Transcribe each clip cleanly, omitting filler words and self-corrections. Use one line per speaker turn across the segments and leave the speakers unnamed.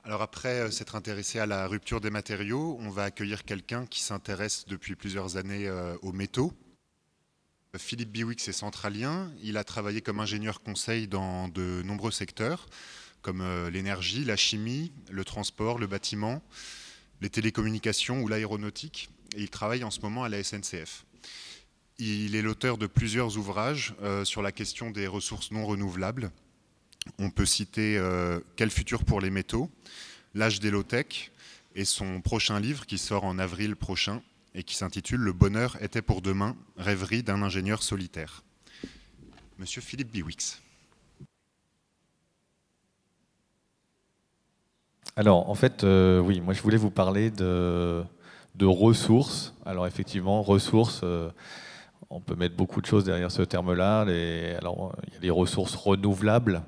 Alors après s'être intéressé à la rupture des matériaux, on va accueillir quelqu'un qui s'intéresse depuis plusieurs années aux métaux. Philippe Biwix est centralien. Il a travaillé comme ingénieur conseil dans de nombreux secteurs, comme l'énergie, la chimie, le transport, le bâtiment, les télécommunications ou l'aéronautique. Et il travaille en ce moment à la SNCF. Il est l'auteur de plusieurs ouvrages sur la question des ressources non renouvelables. On peut citer Quel futur pour les métaux, L'âge des low-tech et son prochain livre qui sort en avril prochain et qui s'intitule Le bonheur était pour demain, rêverie d'un ingénieur solitaire. Monsieur Philippe Biwix.
Alors, en fait, oui, moi je voulais vous parler de ressources. Alors, effectivement, ressources, on peut mettre beaucoup de choses derrière ce terme-là. Alors, il y a les ressources renouvelables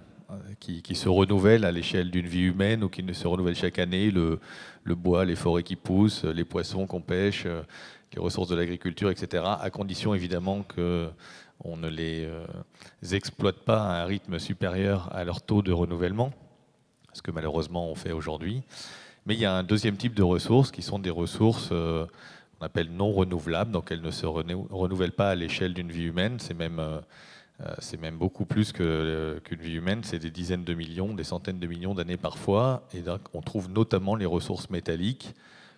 qui se renouvellent à l'échelle d'une vie humaine ou qui ne se renouvellent chaque année. Le bois, les forêts qui poussent, les poissons qu'on pêche, les ressources de l'agriculture, etc. À condition, évidemment, qu'on ne les exploite pas à un rythme supérieur à leur taux de renouvellement, ce que malheureusement on fait aujourd'hui. Mais il y a un deuxième type de ressources qui sont des ressources qu'on appelle non renouvelables, donc elles ne se renouvellent pas à l'échelle d'une vie humaine, c'est même beaucoup plus qu'une vie humaine, c'est des dizaines de millions, des centaines de millions d'années parfois, et donc on trouve notamment les ressources métalliques,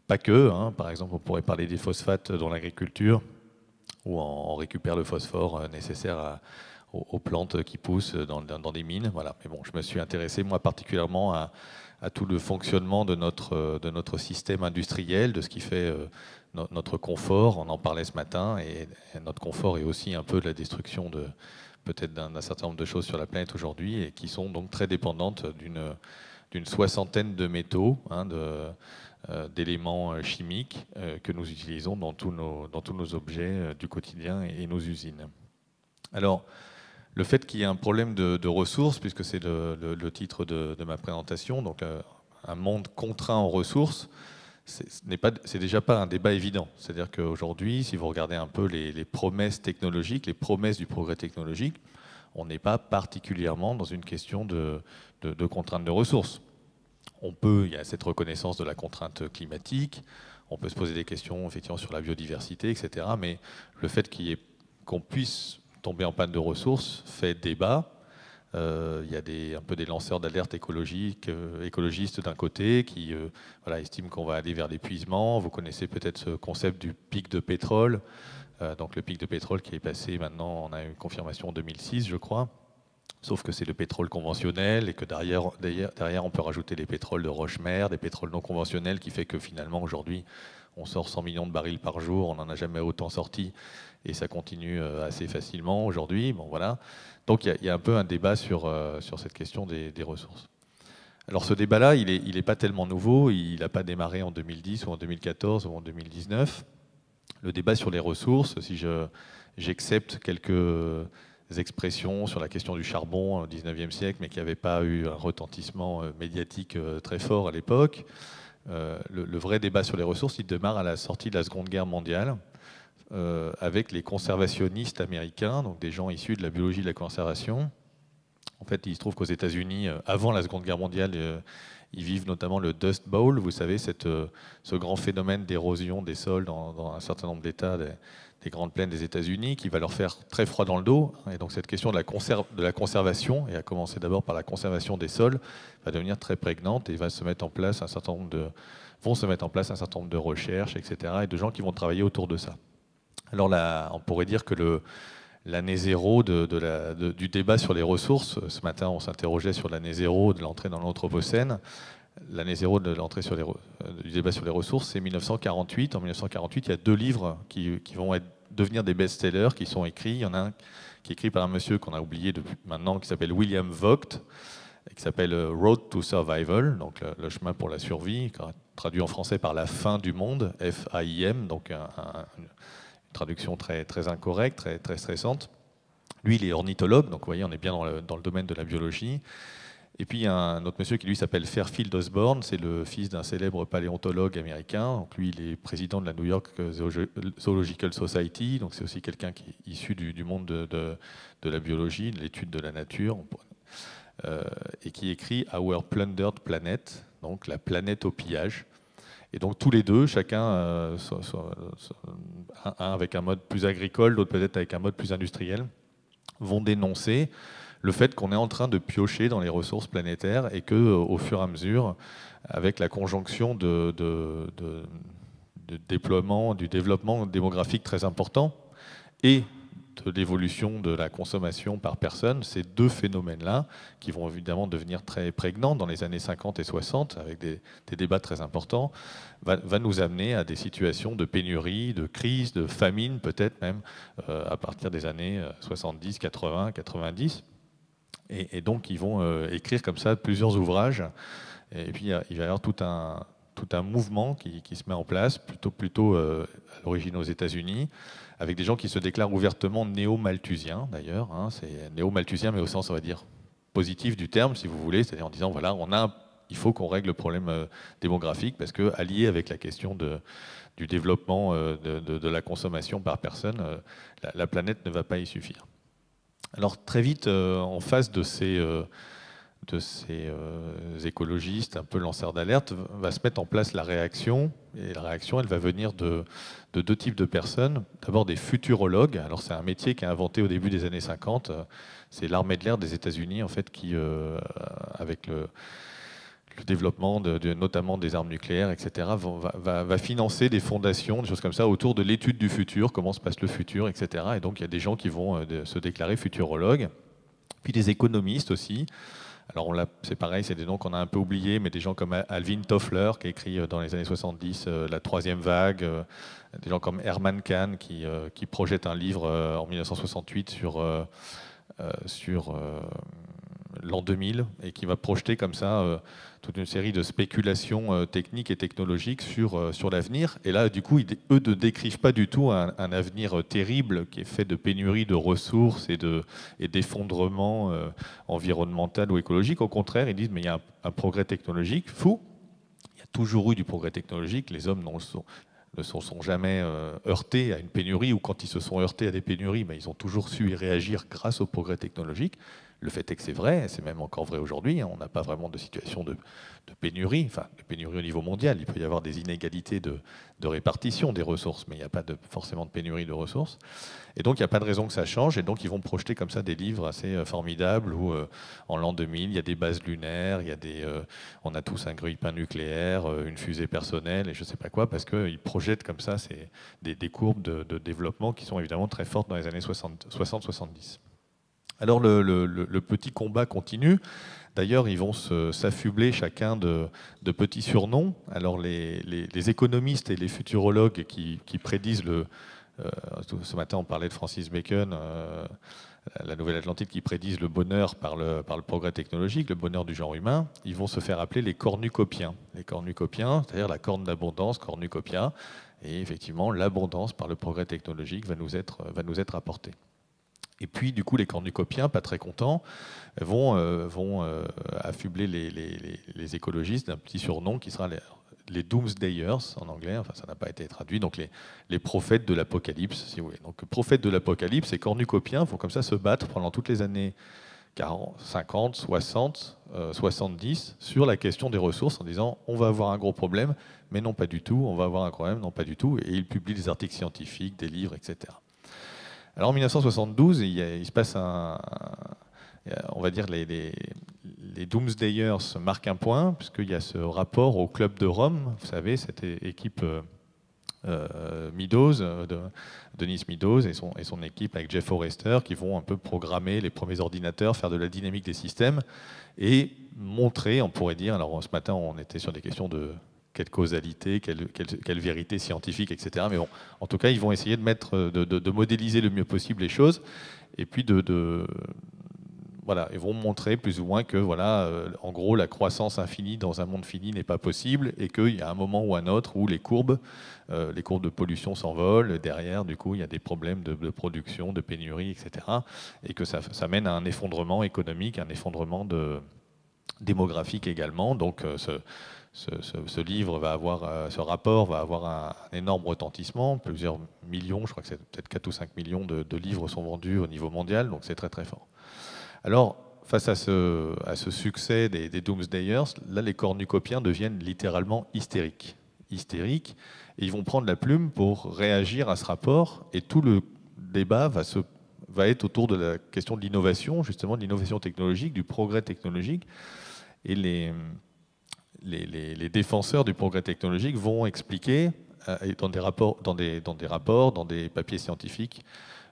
pas que, hein. Par exemple on pourrait parler des phosphates dans l'agriculture, où on récupère le phosphore nécessaire aux plantes qui poussent dans des mines. Voilà. Mais bon, je me suis intéressé, moi, particulièrement à tout le fonctionnement de notre système industriel, de ce qui fait notre confort. On en parlait ce matin, et notre confort est aussi un peu de la destruction peut-être d'un certain nombre de choses sur la planète aujourd'hui, et qui sont donc très dépendantes d'une soixantaine de métaux, hein, d'éléments chimiques que nous utilisons dans tous nos objets du quotidien et nos usines. Alors, le fait qu'il y ait un problème de ressources, puisque c'est le titre de ma présentation, donc un monde contraint en ressources, c'est déjà pas un débat évident. C'est-à-dire qu'aujourd'hui, si vous regardez un peu les promesses technologiques, les promesses du progrès technologique, on n'est pas particulièrement dans une question de contrainte de ressources. Il y a cette reconnaissance de la contrainte climatique, on peut se poser des questions effectivement sur la biodiversité, etc. Mais le fait qu'on puisse tomber en panne de ressources fait débat. Il y a un peu des lanceurs d'alerte écologistes d'un côté qui estiment qu'on va aller vers l'épuisement. Vous connaissez peut-être ce concept du pic de pétrole. Donc le pic de pétrole qui est passé maintenant, on a une confirmation en 2006, je crois. Sauf que c'est le pétrole conventionnel et que derrière, on peut rajouter les pétroles de roche-mère, des pétroles non conventionnels, qui fait que finalement aujourd'hui on sort 100 millions de barils par jour, on n'en a jamais autant sorti et ça continue assez facilement aujourd'hui. Bon, voilà. Donc il y a un peu un débat sur cette question des ressources. Alors ce débat-là, il n'est pas tellement nouveau, il n'a pas démarré en 2010 ou en 2014 ou en 2019. Le débat sur les ressources, si j'accepte quelques expressions sur la question du charbon au XIXe siècle, mais qui n'avaient pas eu un retentissement médiatique très fort à l'époque. Le vrai débat sur les ressources, il démarre à la sortie de la Seconde Guerre mondiale, avec les conservationnistes américains, donc des gens issus de la biologie de la conservation. En fait, il se trouve qu'aux États-Unis, avant la Seconde Guerre mondiale, ils vivent notamment le Dust Bowl, vous savez, ce grand phénomène d'érosion des sols dans un certain nombre d'États des grandes plaines des États-Unis, qui va leur faire très froid dans le dos. Et donc cette question de la conservation, et à commencer d'abord par la conservation des sols, va devenir très prégnante et vont se mettre en place un certain nombre de recherches, etc., et de gens qui vont travailler autour de ça. Alors là, on pourrait dire que l'année zéro du débat sur les ressources, ce matin on s'interrogeait sur l'année zéro de l'entrée dans l'Anthropocène. L'année zéro de l'entrée du débat sur les ressources, c'est 1948. En 1948, il y a deux livres qui vont devenir des best-sellers, qui sont écrits. Il y en a un qui est écrit par un monsieur qu'on a oublié depuis maintenant, qui s'appelle William Vogt, et qui s'appelle Road to Survival, donc le chemin pour la survie, traduit en français par la fin du monde, F-A-I-M, donc une traduction très, très incorrecte, très, très stressante. Lui, il est ornithologue, donc vous voyez, on est bien dans le domaine de la biologie. Et puis il y a un autre monsieur qui lui s'appelle Fairfield Osborn, c'est le fils d'un célèbre paléontologue américain. Donc lui, il est président de la New York Zoological Society, donc c'est aussi quelqu'un qui est issu du monde de la biologie, de l'étude de la nature, et qui écrit Our Plundered Planet, donc la planète au pillage. Et donc tous les deux, chacun, un avec un mode plus agricole, l'autre peut-être avec un mode plus industriel, vont dénoncer le fait qu'on est en train de piocher dans les ressources planétaires et que, au fur et à mesure, avec la conjonction du développement démographique très important et de l'évolution de la consommation par personne, ces deux phénomènes-là, qui vont évidemment devenir très prégnants dans les années 50 et 60, avec des débats très importants, va nous amener à des situations de pénurie, de crise, de famine, peut-être même, à partir des années 70, 80, 90. Et donc, ils vont écrire comme ça plusieurs ouvrages. Et puis, il va y avoir tout un mouvement qui se met en place, plutôt à l'origine aux États-Unis, avec des gens qui se déclarent ouvertement néo-malthusiens, d'ailleurs. Hein, c'est néo-malthusien, mais au sens, on va dire, positif du terme, si vous voulez, c'est-à-dire en disant, voilà, il faut qu'on règle le problème démographique, parce que, allié avec la question du développement de la consommation par personne, la planète ne va pas y suffire. Alors, très vite, en face de ces écologistes un peu lanceurs d'alerte, va se mettre en place la réaction. Et la réaction, elle va venir de deux types de personnes. D'abord des futurologues. Alors c'est un métier qui est inventé au début des années 50. C'est l'armée de l'air des États-Unis, en fait, qui, avec le développement notamment des armes nucléaires, etc., va financer des fondations, des choses comme ça, autour de l'étude du futur, comment se passe le futur, etc. Et donc il y a des gens qui vont se déclarer futurologues. Puis des économistes aussi. Alors c'est pareil, c'est des noms qu'on a un peu oubliés, mais des gens comme Alvin Toffler, qui a écrit dans les années 70 La troisième vague, des gens comme Herman Kahn, qui projette un livre en 1968 sur l'an 2000, et qui va projeter comme ça toute une série de spéculations techniques et technologiques sur l'avenir. Et là, du coup, eux ne décrivent pas du tout un avenir terrible qui est fait de pénurie de ressources et d'effondrement environnemental ou écologique. Au contraire, ils disent, mais il y a un progrès technologique fou. Il y a toujours eu du progrès technologique. Les hommes ne se sont jamais heurtés à une pénurie, ou quand ils se sont heurtés à des pénuries, ils ont toujours su y réagir grâce au progrès technologique. Le fait est que c'est vrai, c'est même encore vrai aujourd'hui. On n'a pas vraiment de situation de pénurie, enfin de pénurie au niveau mondial. Il peut y avoir des inégalités de répartition des ressources, mais il n'y a pas forcément de pénurie de ressources. Et donc il n'y a pas de raison que ça change. Et donc ils vont projeter comme ça des livres assez formidables où en l'an 2000, il y a des bases lunaires, on a tous un grille-pain nucléaire, une fusée personnelle et je ne sais pas quoi, parce qu'ils projettent comme ça des courbes de développement qui sont évidemment très fortes dans les années 60-70. Alors le petit combat continue. D'ailleurs, ils vont s'affubler chacun de petits surnoms. Alors les économistes et les futurologues qui prédisent ce matin on parlait de Francis Bacon, la Nouvelle-Atlantide, qui prédisent le bonheur par le progrès technologique, le bonheur du genre humain, ils vont se faire appeler les cornucopiens. Les cornucopiens, c'est-à-dire la corne d'abondance, cornucopia. Et effectivement, l'abondance par le progrès technologique va nous être apportée. Et puis, du coup, les cornucopiens, pas très contents, vont affubler les écologistes d'un petit surnom qui sera les Doomsdayers en anglais. Enfin, ça n'a pas été traduit. Donc, les prophètes de l'Apocalypse, si vous voulez. Donc, prophètes de l'Apocalypse et cornucopiens vont comme ça se battre pendant toutes les années 40, 50, 60, 70 sur la question des ressources en disant on va avoir un gros problème, mais non pas du tout. On va avoir un problème, non pas du tout. Et ils publient des articles scientifiques, des livres, etc. Alors en 1972, il se passe on va dire les Doomsdayers marquent un point, puisqu'il y a ce rapport au Club de Rome, vous savez, cette équipe Meadows, Denis Meadows et son équipe avec Jeff Forrester, qui vont un peu programmer les premiers ordinateurs, faire de la dynamique des systèmes, et montrer, on pourrait dire, alors ce matin on était sur des questions de quelle causalité, quelle vérité scientifique, etc. Mais bon, en tout cas, ils vont essayer de modéliser le mieux possible les choses, et puis voilà, ils vont montrer plus ou moins que, voilà, en gros, la croissance infinie dans un monde fini n'est pas possible, et qu'il y a un moment ou un autre où les courbes de pollution s'envolent. Derrière, du coup, il y a des problèmes de production, de pénurie, etc. Et que ça mène à un effondrement économique, un effondrement démographique également. Donc, ce livre ce rapport va avoir un énorme retentissement, plusieurs millions, je crois que c'est peut-être 4 ou 5 millions de livres sont vendus au niveau mondial, donc c'est très très fort. Alors, face à ce succès des Doomsdayers, là, les cornucopiens deviennent littéralement hystériques. Et ils vont prendre la plume pour réagir à ce rapport, et tout le débat va être autour de la question de l'innovation, justement de l'innovation technologique, du progrès technologique, et les défenseurs du progrès technologique vont expliquer dans des rapports, dans des papiers scientifiques,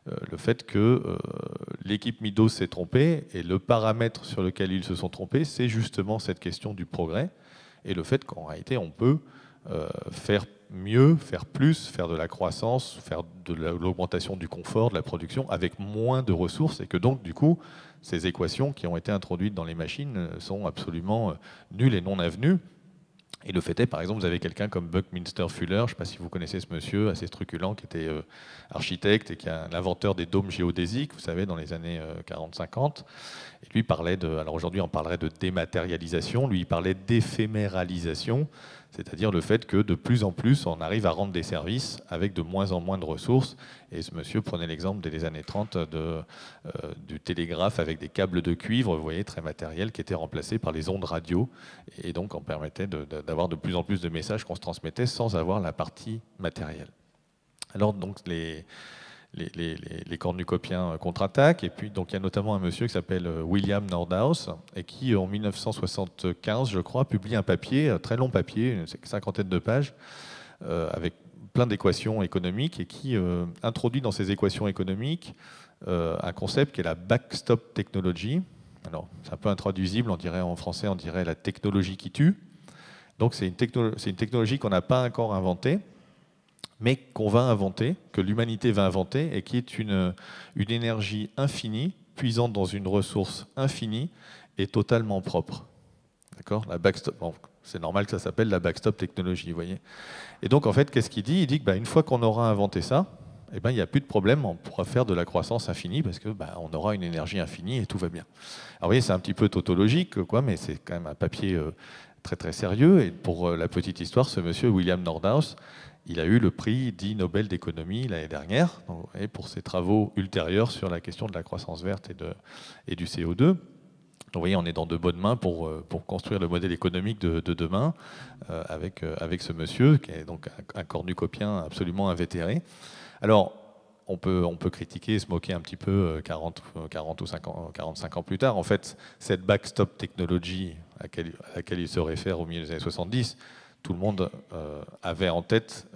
le fait que l'équipe Midos s'est trompée, et le paramètre sur lequel ils se sont trompés, c'est justement cette question du progrès, et le fait qu'en réalité, on peut faire mieux, faire plus, faire de la croissance, faire de l'augmentation du confort, de la production, avec moins de ressources, et que donc, du coup, ces équations qui ont été introduites dans les machines sont absolument nulles et non avenues. Et le fait est, par exemple, vous avez quelqu'un comme Buckminster Fuller, je ne sais pas si vous connaissez ce monsieur, assez truculent, qui était architecte et qui est l'inventeur des dômes géodésiques, vous savez, dans les années 40-50. Et lui parlait alors aujourd'hui on parlerait de dématérialisation, lui il parlait d'éphéméralisation, c'est-à-dire le fait que de plus en plus on arrive à rendre des services avec de moins en moins de ressources. Et ce monsieur prenait l'exemple dès les années 30 du télégraphe avec des câbles de cuivre, vous voyez, très matériels, qui étaient remplacés par les ondes radio, et donc on permettait d'avoir de plus en plus de messages qu'on se transmettait sans avoir la partie matérielle. Alors donc les cornucopiens contre-attaquent, et puis donc il y a notamment un monsieur qui s'appelle William Nordhaus, et qui en 1975, je crois, publie un papier, un très long papier, une cinquantaine de pages, avec plein d'équations économiques, et qui introduit dans ces équations économiques un concept qui est la backstop technology. Alors c'est un peu intraduisible, on dirait en français, on dirait la technologie qui tue. Donc c'est une technologie qu'on n'a pas encore inventée, mais qu'on va inventer, que l'humanité va inventer, et qui est une énergie infinie, puisante dans une ressource infinie et totalement propre. D'accord ? La backstop, bon, c'est normal que ça s'appelle la backstop technologie, vous voyez. Et donc, en fait, qu'est-ce qu'il dit ? Il dit qu'une fois qu'on aura inventé ça, eh ben, il n'y a plus de problème, on pourra faire de la croissance infinie, parce que on aura une énergie infinie et tout va bien. Alors, vous voyez, c'est un petit peu tautologique, quoi, mais c'est quand même un papier très très sérieux. Et pour la petite histoire, ce monsieur William Nordhaus, il a eu le prix dit Nobel d'économie l'année dernière, et pour ses travaux ultérieurs sur la question de la croissance verte et du CO2. Donc vous voyez, on est dans de bonnes mains pour construire le modèle économique de demain, avec ce monsieur, qui est donc un cornucopien absolument invétéré. Alors, on peut critiquer et se moquer un petit peu 40 ou 45 ans plus tard. En fait, cette backstop technology à laquelle il se réfère au milieu des années 70, tout le monde avait en tête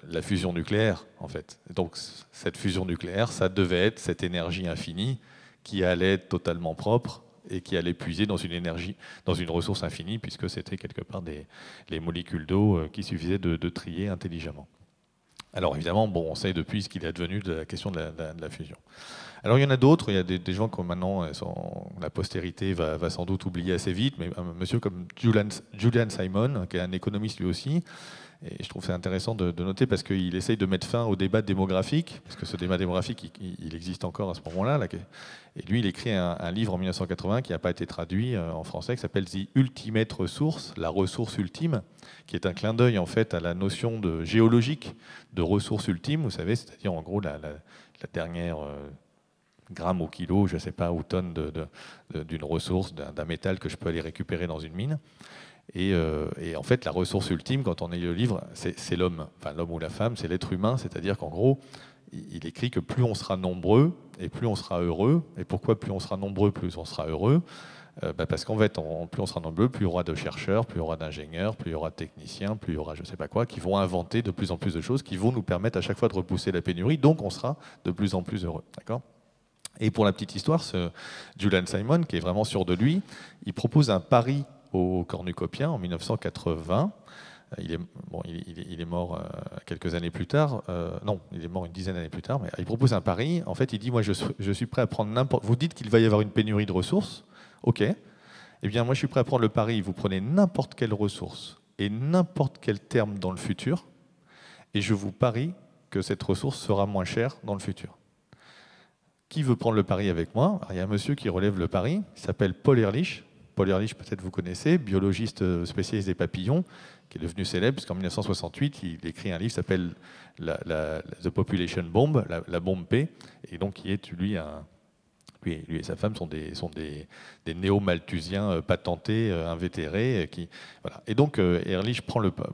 la fusion nucléaire, en fait. Donc cette fusion nucléaire, ça devait être cette énergie infinie qui allait être totalement propre et qui allait puiser dans une énergie, dans une ressource infinie, puisque c'était quelque part les molécules d'eau qu'il suffisait de trier intelligemment. Alors évidemment, on sait depuis ce qu'il est advenu de la question de la fusion. Alors il y en a d'autres, il y a des gens que maintenant la postérité va sans doute oublier assez vite, mais un monsieur comme Julian Simon, qui est un économiste lui aussi, et je trouve c'est intéressant de noter parce qu'il essaye de mettre fin au débat démographique, parce que ce débat démographique, il existe encore à ce moment-là. Et lui, il écrit un livre en 1980 qui n'a pas été traduit en français, qui s'appelle The Ultimate Resource, la ressource ultime, qui est un clin d'œil en fait à la notion géologique de ressource ultime, vous savez, c'est-à-dire en gros la dernière gramme au kilo, je ne sais pas, ou tonne d'une ressource, d'un métal que je peux aller récupérer dans une mine. Et en fait, la ressource ultime, quand on lit le livre, c'est l'homme. Enfin, l'homme ou la femme, c'est l'être humain. C'est-à-dire qu'en gros, il écrit que plus on sera nombreux, et plus on sera heureux. Et pourquoi plus on sera nombreux, plus on sera heureux ? Parce qu'en fait, plus on sera nombreux, plus il y aura de chercheurs, plus il y aura d'ingénieurs, plus il y aura de techniciens, plus il y aura je ne sais pas quoi, qui vont inventer de plus en plus de choses, qui vont nous permettre à chaque fois de repousser la pénurie. Donc, on sera de plus en plus heureux. D'accord ? Et pour la petite histoire, ce Julian Simon, qui est vraiment sûr de lui, il propose un pari aux cornucopiens en 1980. Il est mort quelques années plus tard. Non, il est mort une dizaine d'années plus tard. Mais il propose un pari. En fait, il dit, moi, je suis prêt à prendre n'importe... Vous dites qu'il va y avoir une pénurie de ressources. OK. Eh bien, moi, je suis prêt à prendre le pari. Vous prenez n'importe quelle ressource et n'importe quel terme dans le futur, et je vous parie que cette ressource sera moins chère dans le futur. Qui veut prendre le pari avec moi ? Alors, il y a un monsieur qui relève le pari, il s'appelle Paul Ehrlich. Paul Ehrlich, peut-être vous connaissez, biologiste spécialiste des papillons, qui est devenu célèbre, puisqu'en 1968, il écrit un livre qui s'appelle The Population Bomb, la bombe P, et donc qui est, lui, Lui et sa femme sont des néo-malthusiens patentés, invétérés. Voilà. Et donc Ehrlich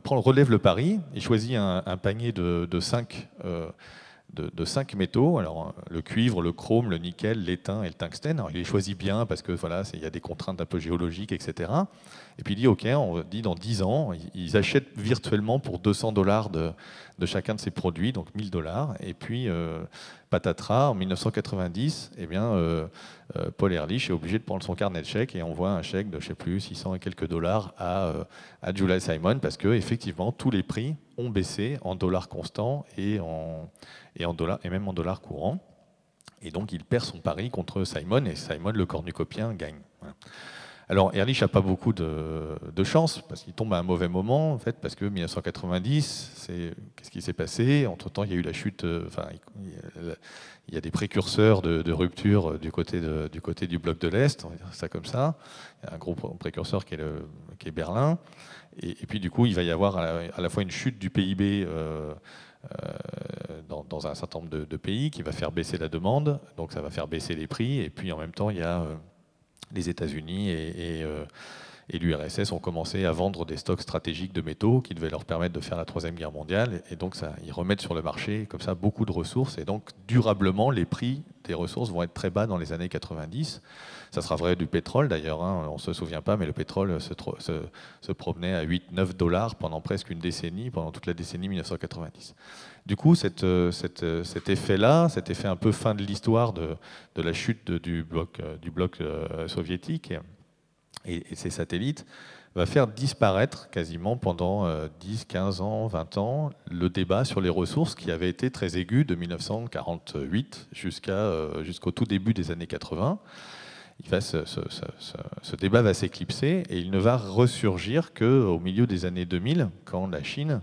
relève le pari, il choisit un panier de 5 métaux, alors le cuivre, le chrome, le nickel, l'étain et le tungstène. Alors, il les choisit bien parce que voilà, il y a des contraintes un peu géologiques, etc. Et puis il dit, OK, on dit dans 10 ans, ils achètent virtuellement pour $200 de chacun de ces produits, donc $1000. Et puis, patatras, en 1990, eh bien, Paul Ehrlich est obligé de prendre son carnet de chèques et envoie un chèque de, je sais plus, 600 et quelques dollars à Julia Simon parce que effectivement tous les prix ont baissé en dollars constants et même en dollars courants. Et donc il perd son pari contre Simon et Simon, le cornucopien, gagne. Voilà. Alors Ehrlich n'a pas beaucoup de chance parce qu'il tombe à un mauvais moment en fait parce que 1990, qu'est-ce qui s'est passé? Entre-temps, il y a eu la chute. Il y a des précurseurs de rupture du côté du bloc de l'Est, on va dire ça comme ça. Il y a un gros précurseur qui est Berlin. Et puis du coup, il va y avoir à la fois une chute du PIB dans un certain nombre de pays qui va faire baisser la demande, donc ça va faire baisser les prix. Et puis en même temps, il y a les États-Unis et l'URSS ont commencé à vendre des stocks stratégiques de métaux qui devaient leur permettre de faire la Troisième Guerre mondiale. Et donc, ils remettent sur le marché comme ça beaucoup de ressources. Et donc, durablement, les prix des ressources vont être très bas dans les années 90. Ça sera vrai du pétrole d'ailleurs. On ne se souvient pas, mais le pétrole se promenait à 8-9 $ pendant presque une décennie, pendant toute la décennie 1990. Du coup, cet effet-là, cet effet un peu fin de l'histoire de la chute du bloc soviétique et ses satellites, va faire disparaître quasiment pendant 10, 15 ans, 20 ans le débat sur les ressources qui avait été très aigu de 1948 jusqu'au tout début des années 80. Ce débat va s'éclipser et il ne va ressurgir qu'au milieu des années 2000, quand la Chine,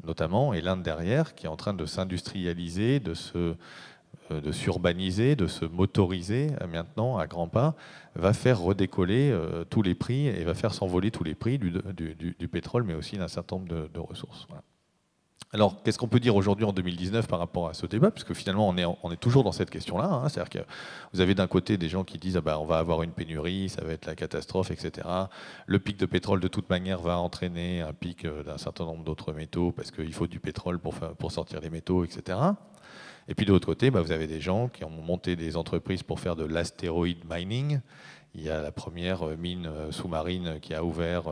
notamment, et l'Inde derrière, qui est en train de s'industrialiser, de s'urbaniser, de se motoriser maintenant à grands pas, va faire redécoller tous les prix et va faire s'envoler tous les prix du pétrole, mais aussi d'un certain nombre de ressources. Voilà. Alors, qu'est-ce qu'on peut dire aujourd'hui en 2019 par rapport à ce débat? Parce que finalement, on est toujours dans cette question-là. C'est-à-dire que vous avez d'un côté des gens qui disent on va avoir une pénurie, ça va être la catastrophe, etc. Le pic de pétrole, de toute manière, va entraîner un pic d'un certain nombre d'autres métaux parce qu'il faut du pétrole pour sortir les métaux, etc. Et puis de l'autre côté, vous avez des gens qui ont monté des entreprises pour faire de l'astéroïde mining. Il y a la première mine sous-marine qui a ouvert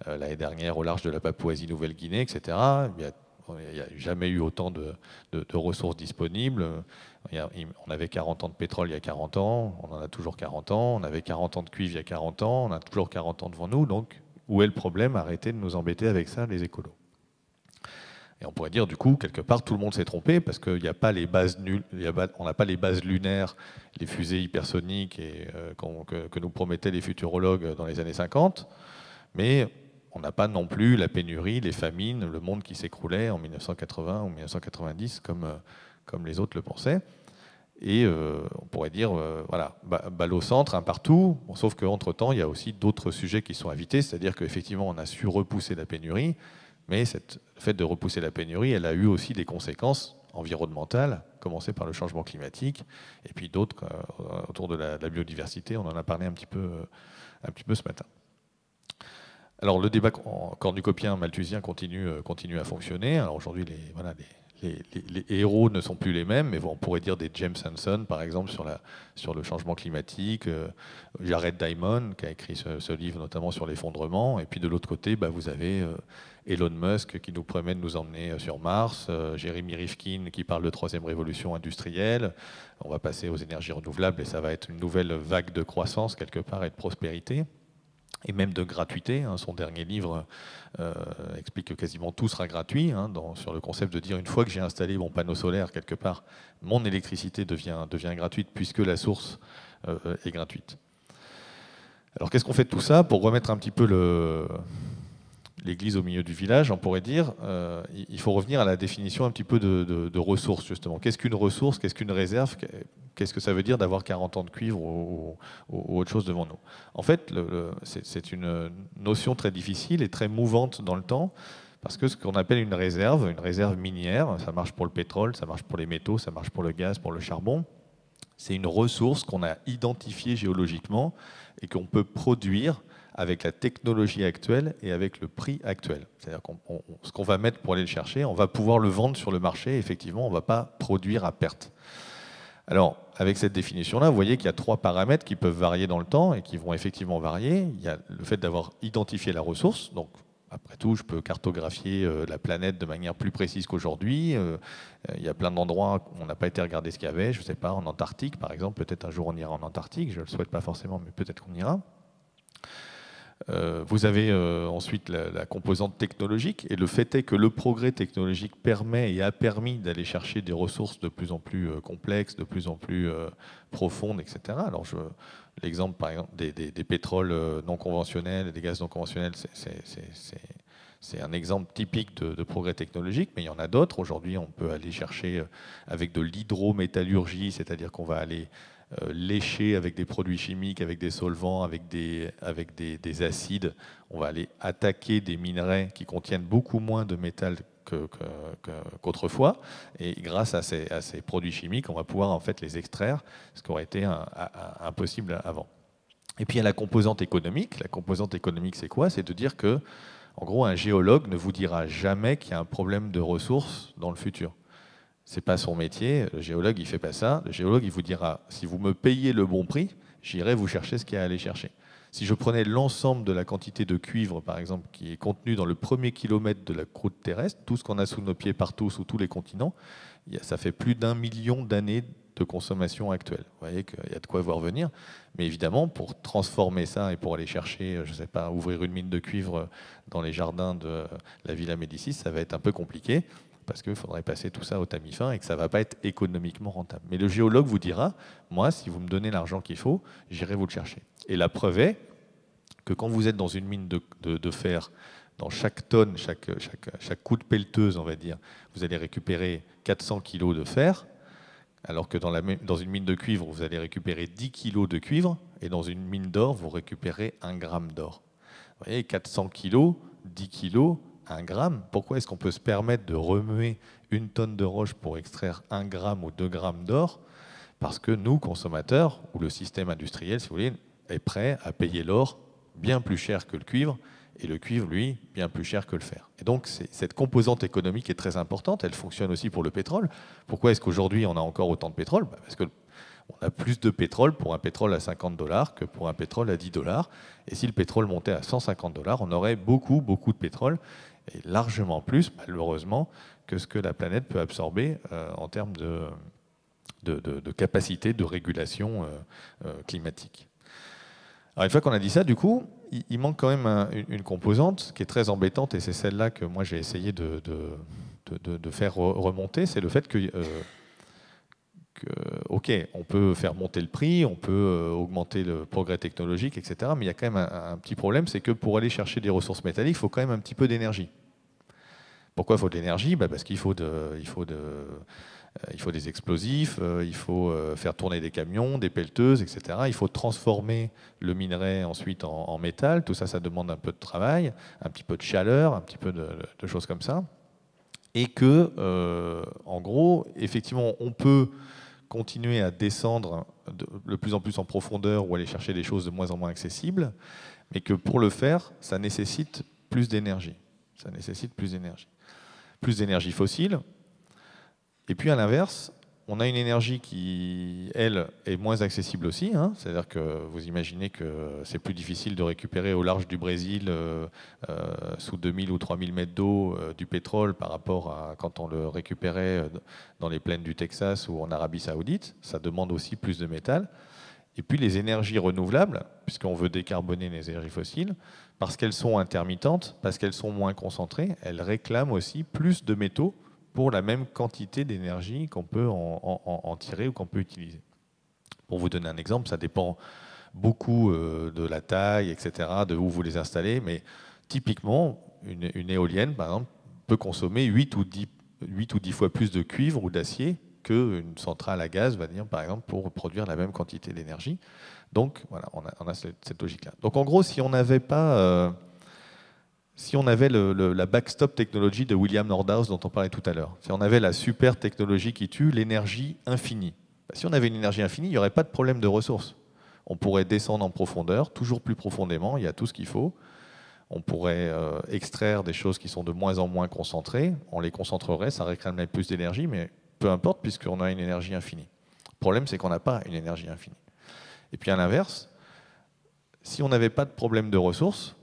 l'année dernière au large de la Papouasie-Nouvelle-Guinée, etc. Il n'y a jamais eu autant de ressources disponibles. On avait 40 ans de pétrole il y a 40 ans, on en a toujours 40 ans. On avait 40 ans de cuivre il y a 40 ans, on a toujours 40 ans devant nous. Donc, où est le problème? Arrêtez de nous embêter avec ça, les écolos. Et on pourrait dire, du coup, quelque part, tout le monde s'est trompé parce qu'il n'y a pas les bases on n'a pas les bases lunaires, les fusées hypersoniques que nous promettaient les futurologues dans les années 50, mais on n'a pas non plus la pénurie, les famines, le monde qui s'écroulait en 1980 ou 1990 comme les autres le pensaient. Et on pourrait dire, voilà, balle au centre, un partout, sauf qu'entre-temps, il y a aussi d'autres sujets qui sont invités, c'est-à-dire qu'effectivement, on a su repousser la pénurie, mais le fait de repousser la pénurie, elle a eu aussi des conséquences environnementales, commencées par le changement climatique, et puis d'autres autour de la biodiversité. On en a parlé un petit peu ce matin. Alors le débat cornucopien malthusien continue à fonctionner. Alors aujourd'hui, les héros ne sont plus les mêmes, mais on pourrait dire des James Hansen, par exemple, sur le changement climatique, Jared Diamond, qui a écrit ce livre notamment sur l'effondrement, et puis de l'autre côté, vous avez Elon Musk qui nous promet de nous emmener sur Mars, Jeremy Rifkin qui parle de troisième révolution industrielle, on va passer aux énergies renouvelables et ça va être une nouvelle vague de croissance quelque part et de prospérité. Et même de gratuité. Son dernier livre explique que quasiment tout sera gratuit, sur le concept de dire une fois que j'ai installé mon panneau solaire quelque part, mon électricité devient gratuite puisque la source est gratuite. Alors qu'est-ce qu'on fait de tout ça? Pour remettre un petit peu l'église au milieu du village, on pourrait dire, il faut revenir à la définition un petit peu de ressources, justement. Qu'est-ce qu'une ressource? Qu'est-ce qu'une réserve? Qu'est-ce que ça veut dire d'avoir 40 ans de cuivre ou autre chose devant nous? En fait, c'est une notion très difficile et très mouvante dans le temps, parce que ce qu'on appelle une réserve minière, ça marche pour le pétrole, ça marche pour les métaux, ça marche pour le gaz, pour le charbon, C'est une ressource qu'on a identifiée géologiquement et qu'on peut produire avec la technologie actuelle et avec le prix actuel. C'est-à-dire que ce qu'on va mettre pour aller le chercher, on va pouvoir le vendre sur le marché. Effectivement, on ne va pas produire à perte. Alors, avec cette définition-là, vous voyez qu'il y a 3 paramètres qui peuvent varier dans le temps et qui vont effectivement varier. Il y a le fait d'avoir identifié la ressource. Donc, après tout, je peux cartographier la planète de manière plus précise qu'aujourd'hui. Il y a plein d'endroits où on n'a pas été regarder ce qu'il y avait. Je ne sais pas, en Antarctique, par exemple. Peut-être un jour on ira en Antarctique. Je ne le souhaite pas forcément, mais peut-être qu'on ira. Vous avez ensuite la composante technologique, et le fait est que le progrès technologique permet et a permis d'aller chercher des ressources de plus en plus complexes, de plus en plus profondes, etc. Alors l'exemple par exemple des pétroles non conventionnels et des gaz non conventionnels, c'est un exemple typique de progrès technologique, mais il y en a d'autres. Aujourd'hui, on peut aller chercher avec de l'hydrométallurgie, c'est-à-dire qu'on va aller lécher avec des produits chimiques, avec des solvants, avec des acides. On va aller attaquer des minerais qui contiennent beaucoup moins de métal qu'autrefois. Et grâce à ces produits chimiques, on va pouvoir en fait les extraire, ce qui aurait été impossible avant. Et puis il y a la composante économique. La composante économique, c'est quoi? C'est de dire que, en gros, un géologue ne vous dira jamais qu'il y a un problème de ressources dans le futur. C'est pas son métier. Le géologue, il fait pas ça. Le géologue, il vous dira, si vous me payez le bon prix, j'irai vous chercher ce qu'il y a à aller chercher. Si je prenais l'ensemble de la quantité de cuivre, par exemple, qui est contenue dans le premier kilomètre de la croûte terrestre, tout ce qu'on a sous nos pieds partout, sous tous les continents, ça fait plus d'1 million d'années de consommation actuelle. Vous voyez qu'il y a de quoi voir venir. Mais évidemment, pour transformer ça et pour aller chercher, je ne sais pas, ouvrir une mine de cuivre dans les jardins de la Villa Médicis, ça va être un peu compliqué, parce qu'il faudrait passer tout ça au tamis fin et que ça ne va pas être économiquement rentable. Mais le géologue vous dira, moi, si vous me donnez l'argent qu'il faut, j'irai vous le chercher. Et la preuve est que quand vous êtes dans une mine de fer, dans chaque tonne, chaque coup de pelleteuse, on va dire, vous allez récupérer 400 kg de fer, alors que dans une mine de cuivre, vous allez récupérer 10 kg de cuivre, et dans une mine d'or, vous récupérez 1 gramme d'or. Vous voyez, 400 kg, 10 kg, 1 gramme. Pourquoi est-ce qu'on peut se permettre de remuer 1 tonne de roche pour extraire 1 gramme ou 2 grammes d'or? Parce que nous, consommateurs, ou le système industriel, si vous voulez, est prêt à payer l'or bien plus cher que le cuivre, et le cuivre, lui, bien plus cher que le fer. Et donc, cette composante économique est très importante. Elle fonctionne aussi pour le pétrole. Pourquoi est-ce qu'aujourd'hui, on a encore autant de pétrole? Parce qu'on a plus de pétrole pour un pétrole à 50 $ que pour un pétrole à 10 $. Et si le pétrole montait à 150 $, on aurait beaucoup, beaucoup de pétrole, et largement plus, malheureusement, que ce que la planète peut absorber en termes de capacité de régulation climatique. Alors, une fois qu'on a dit ça, du coup, il manque quand même une composante qui est très embêtante, et c'est celle-là que moi j'ai essayé de faire remonter, c'est le fait que, ok, on peut faire monter le prix, on peut augmenter le progrès technologique, etc., mais il y a quand même un petit problème, c'est que pour aller chercher des ressources métalliques, il faut quand même un petit peu d'énergie. Pourquoi il faut de l'énergie? Parce qu'il faut des explosifs, il faut faire tourner des camions, des pelleteuses, etc. Il faut transformer le minerai ensuite en métal. Tout ça, ça demande un peu de travail, un petit peu de chaleur, un petit peu de choses comme ça. Et que, en gros, effectivement, on peut continuer à descendre de plus en plus en profondeur ou aller chercher des choses de moins en moins accessibles, mais que pour le faire, ça nécessite plus d'énergie. Ça nécessite plus d'énergie. Plus d'énergie fossile. Et puis à l'inverse, on a une énergie qui, elle, est moins accessible aussi. C'est-à-dire que vous imaginez que c'est plus difficile de récupérer au large du Brésil, sous 2000 ou 3000 mètres d'eau, du pétrole par rapport à quand on le récupérait dans les plaines du Texas ou en Arabie Saoudite. Ça demande aussi plus de métal. Et puis les énergies renouvelables, puisqu'on veut décarboner les énergies fossiles, parce qu'elles sont intermittentes, parce qu'elles sont moins concentrées, elles réclament aussi plus de métaux pour la même quantité d'énergie qu'on peut en tirer ou qu'on peut utiliser. Pour vous donner un exemple, ça dépend beaucoup de la taille, etc., de où vous les installez, mais typiquement, une éolienne, par exemple, peut consommer 8 ou 10 fois plus de cuivre ou d'acier qu'une centrale à gaz, va dire, par exemple, pour produire la même quantité d'énergie. Donc, voilà, on a cette logique-là. Donc, en gros, si on n'avait pas... si on avait la backstop technologie de William Nordhaus dont on parlait tout à l'heure, si on avait la super technologie qui tue l'énergie infinie, Si on avait une énergie infinie, il n'y aurait pas de problème de ressources. On pourrait descendre en profondeur, toujours plus profondément, il y a tout ce qu'il faut. On pourrait extraire des choses qui sont de moins en moins concentrées. On les concentrerait, ça réclamerait plus d'énergie, mais peu importe, puisqu'on a une énergie infinie. Le problème, c'est qu'on n'a pas une énergie infinie. Et puis à l'inverse, si on n'avait pas de problème de ressources,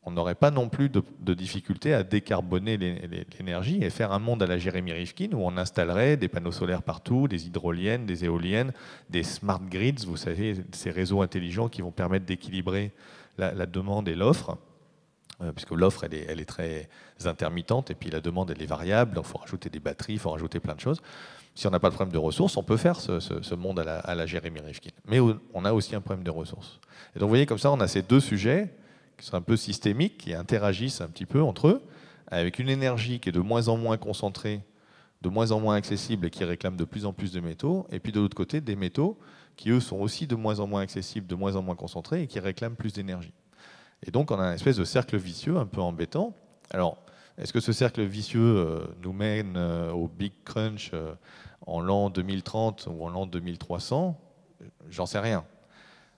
on n'aurait pas non plus de difficulté à décarboner l'énergie et faire un monde à la Jérémy Rifkin où on installerait des panneaux solaires partout, des hydroliennes, des éoliennes, des smart grids, vous savez, ces réseaux intelligents qui vont permettre d'équilibrer la demande et l'offre, puisque l'offre elle est très intermittente et puis la demande elle est variable, donc il faut rajouter des batteries, il faut rajouter plein de choses. Si on n'a pas de problème de ressources, on peut faire ce monde à la Jérémy Rifkin. Mais on a aussi un problème de ressources. Et donc vous voyez, comme ça, on a ces deux sujets qui sont un peu systémiques, qui interagissent un petit peu entre eux, avec une énergie qui est de moins en moins concentrée, de moins en moins accessible et qui réclame de plus en plus de métaux, et puis de l'autre côté, des métaux qui, eux, sont aussi de moins en moins accessibles, de moins en moins concentrés et qui réclament plus d'énergie. Et donc, on a une espèce de cercle vicieux un peu embêtant. Alors, est-ce que ce cercle vicieux nous mène au Big Crunch en l'an 2030 ou en l'an 2300? J'en sais rien.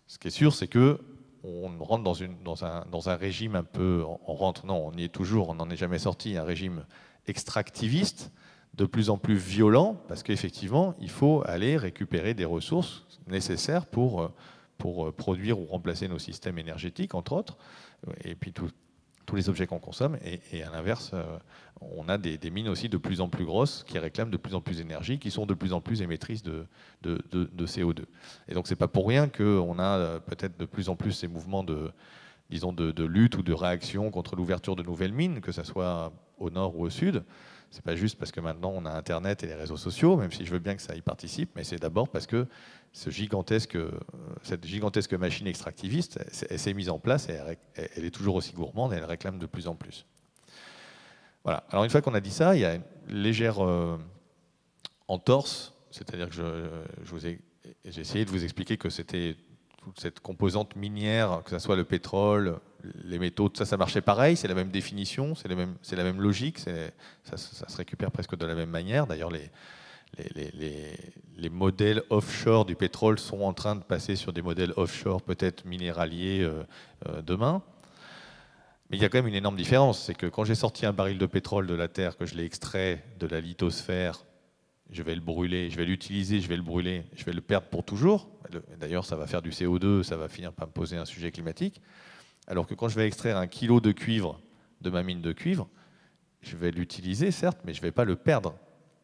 Ce qui est sûr, c'est que on rentre dans un régime un peu... on y est toujours, on n'en est jamais sorti, un régime extractiviste, de plus en plus violent, parce qu'effectivement, il faut aller récupérer des ressources nécessaires pour produire ou remplacer nos systèmes énergétiques, entre autres, et puis tous les objets qu'on consomme. Et à l'inverse, on a des mines aussi de plus en plus grosses qui réclament de plus en plus d'énergie, qui sont de plus en plus émettrices de CO2. Et donc, c'est pas pour rien qu'on a peut-être de plus en plus ces mouvements de lutte ou de réaction contre l'ouverture de nouvelles mines, que ce soit au nord ou au sud. C'est pas juste parce que maintenant on a Internet et les réseaux sociaux, même si je veux bien que ça y participe, mais c'est d'abord parce que cette gigantesque machine extractiviste, elle s'est mise en place et elle est toujours aussi gourmande et elle réclame de plus en plus. Voilà. Alors une fois qu'on a dit ça, il y a une légère entorse, c'est-à-dire que j'ai essayé de vous expliquer que c'était toute cette composante minière, que ce soit le pétrole, les métaux, tout ça, ça marchait pareil, c'est la même définition, c'est la même logique, ça se récupère presque de la même manière. D'ailleurs, les modèles offshore du pétrole sont en train de passer sur des modèles offshore peut-être minéraliers demain. Mais il y a quand même une énorme différence, c'est que quand j'ai sorti un baril de pétrole de la terre, que je l'ai extrait de la lithosphère, je vais le brûler, je vais l'utiliser, je vais le brûler, je vais le perdre pour toujours. D'ailleurs, ça va faire du CO2, ça va finir par me poser un sujet climatique. Alors que quand je vais extraire 1 kilo de cuivre de ma mine de cuivre, je vais l'utiliser, certes, mais je ne vais pas le perdre.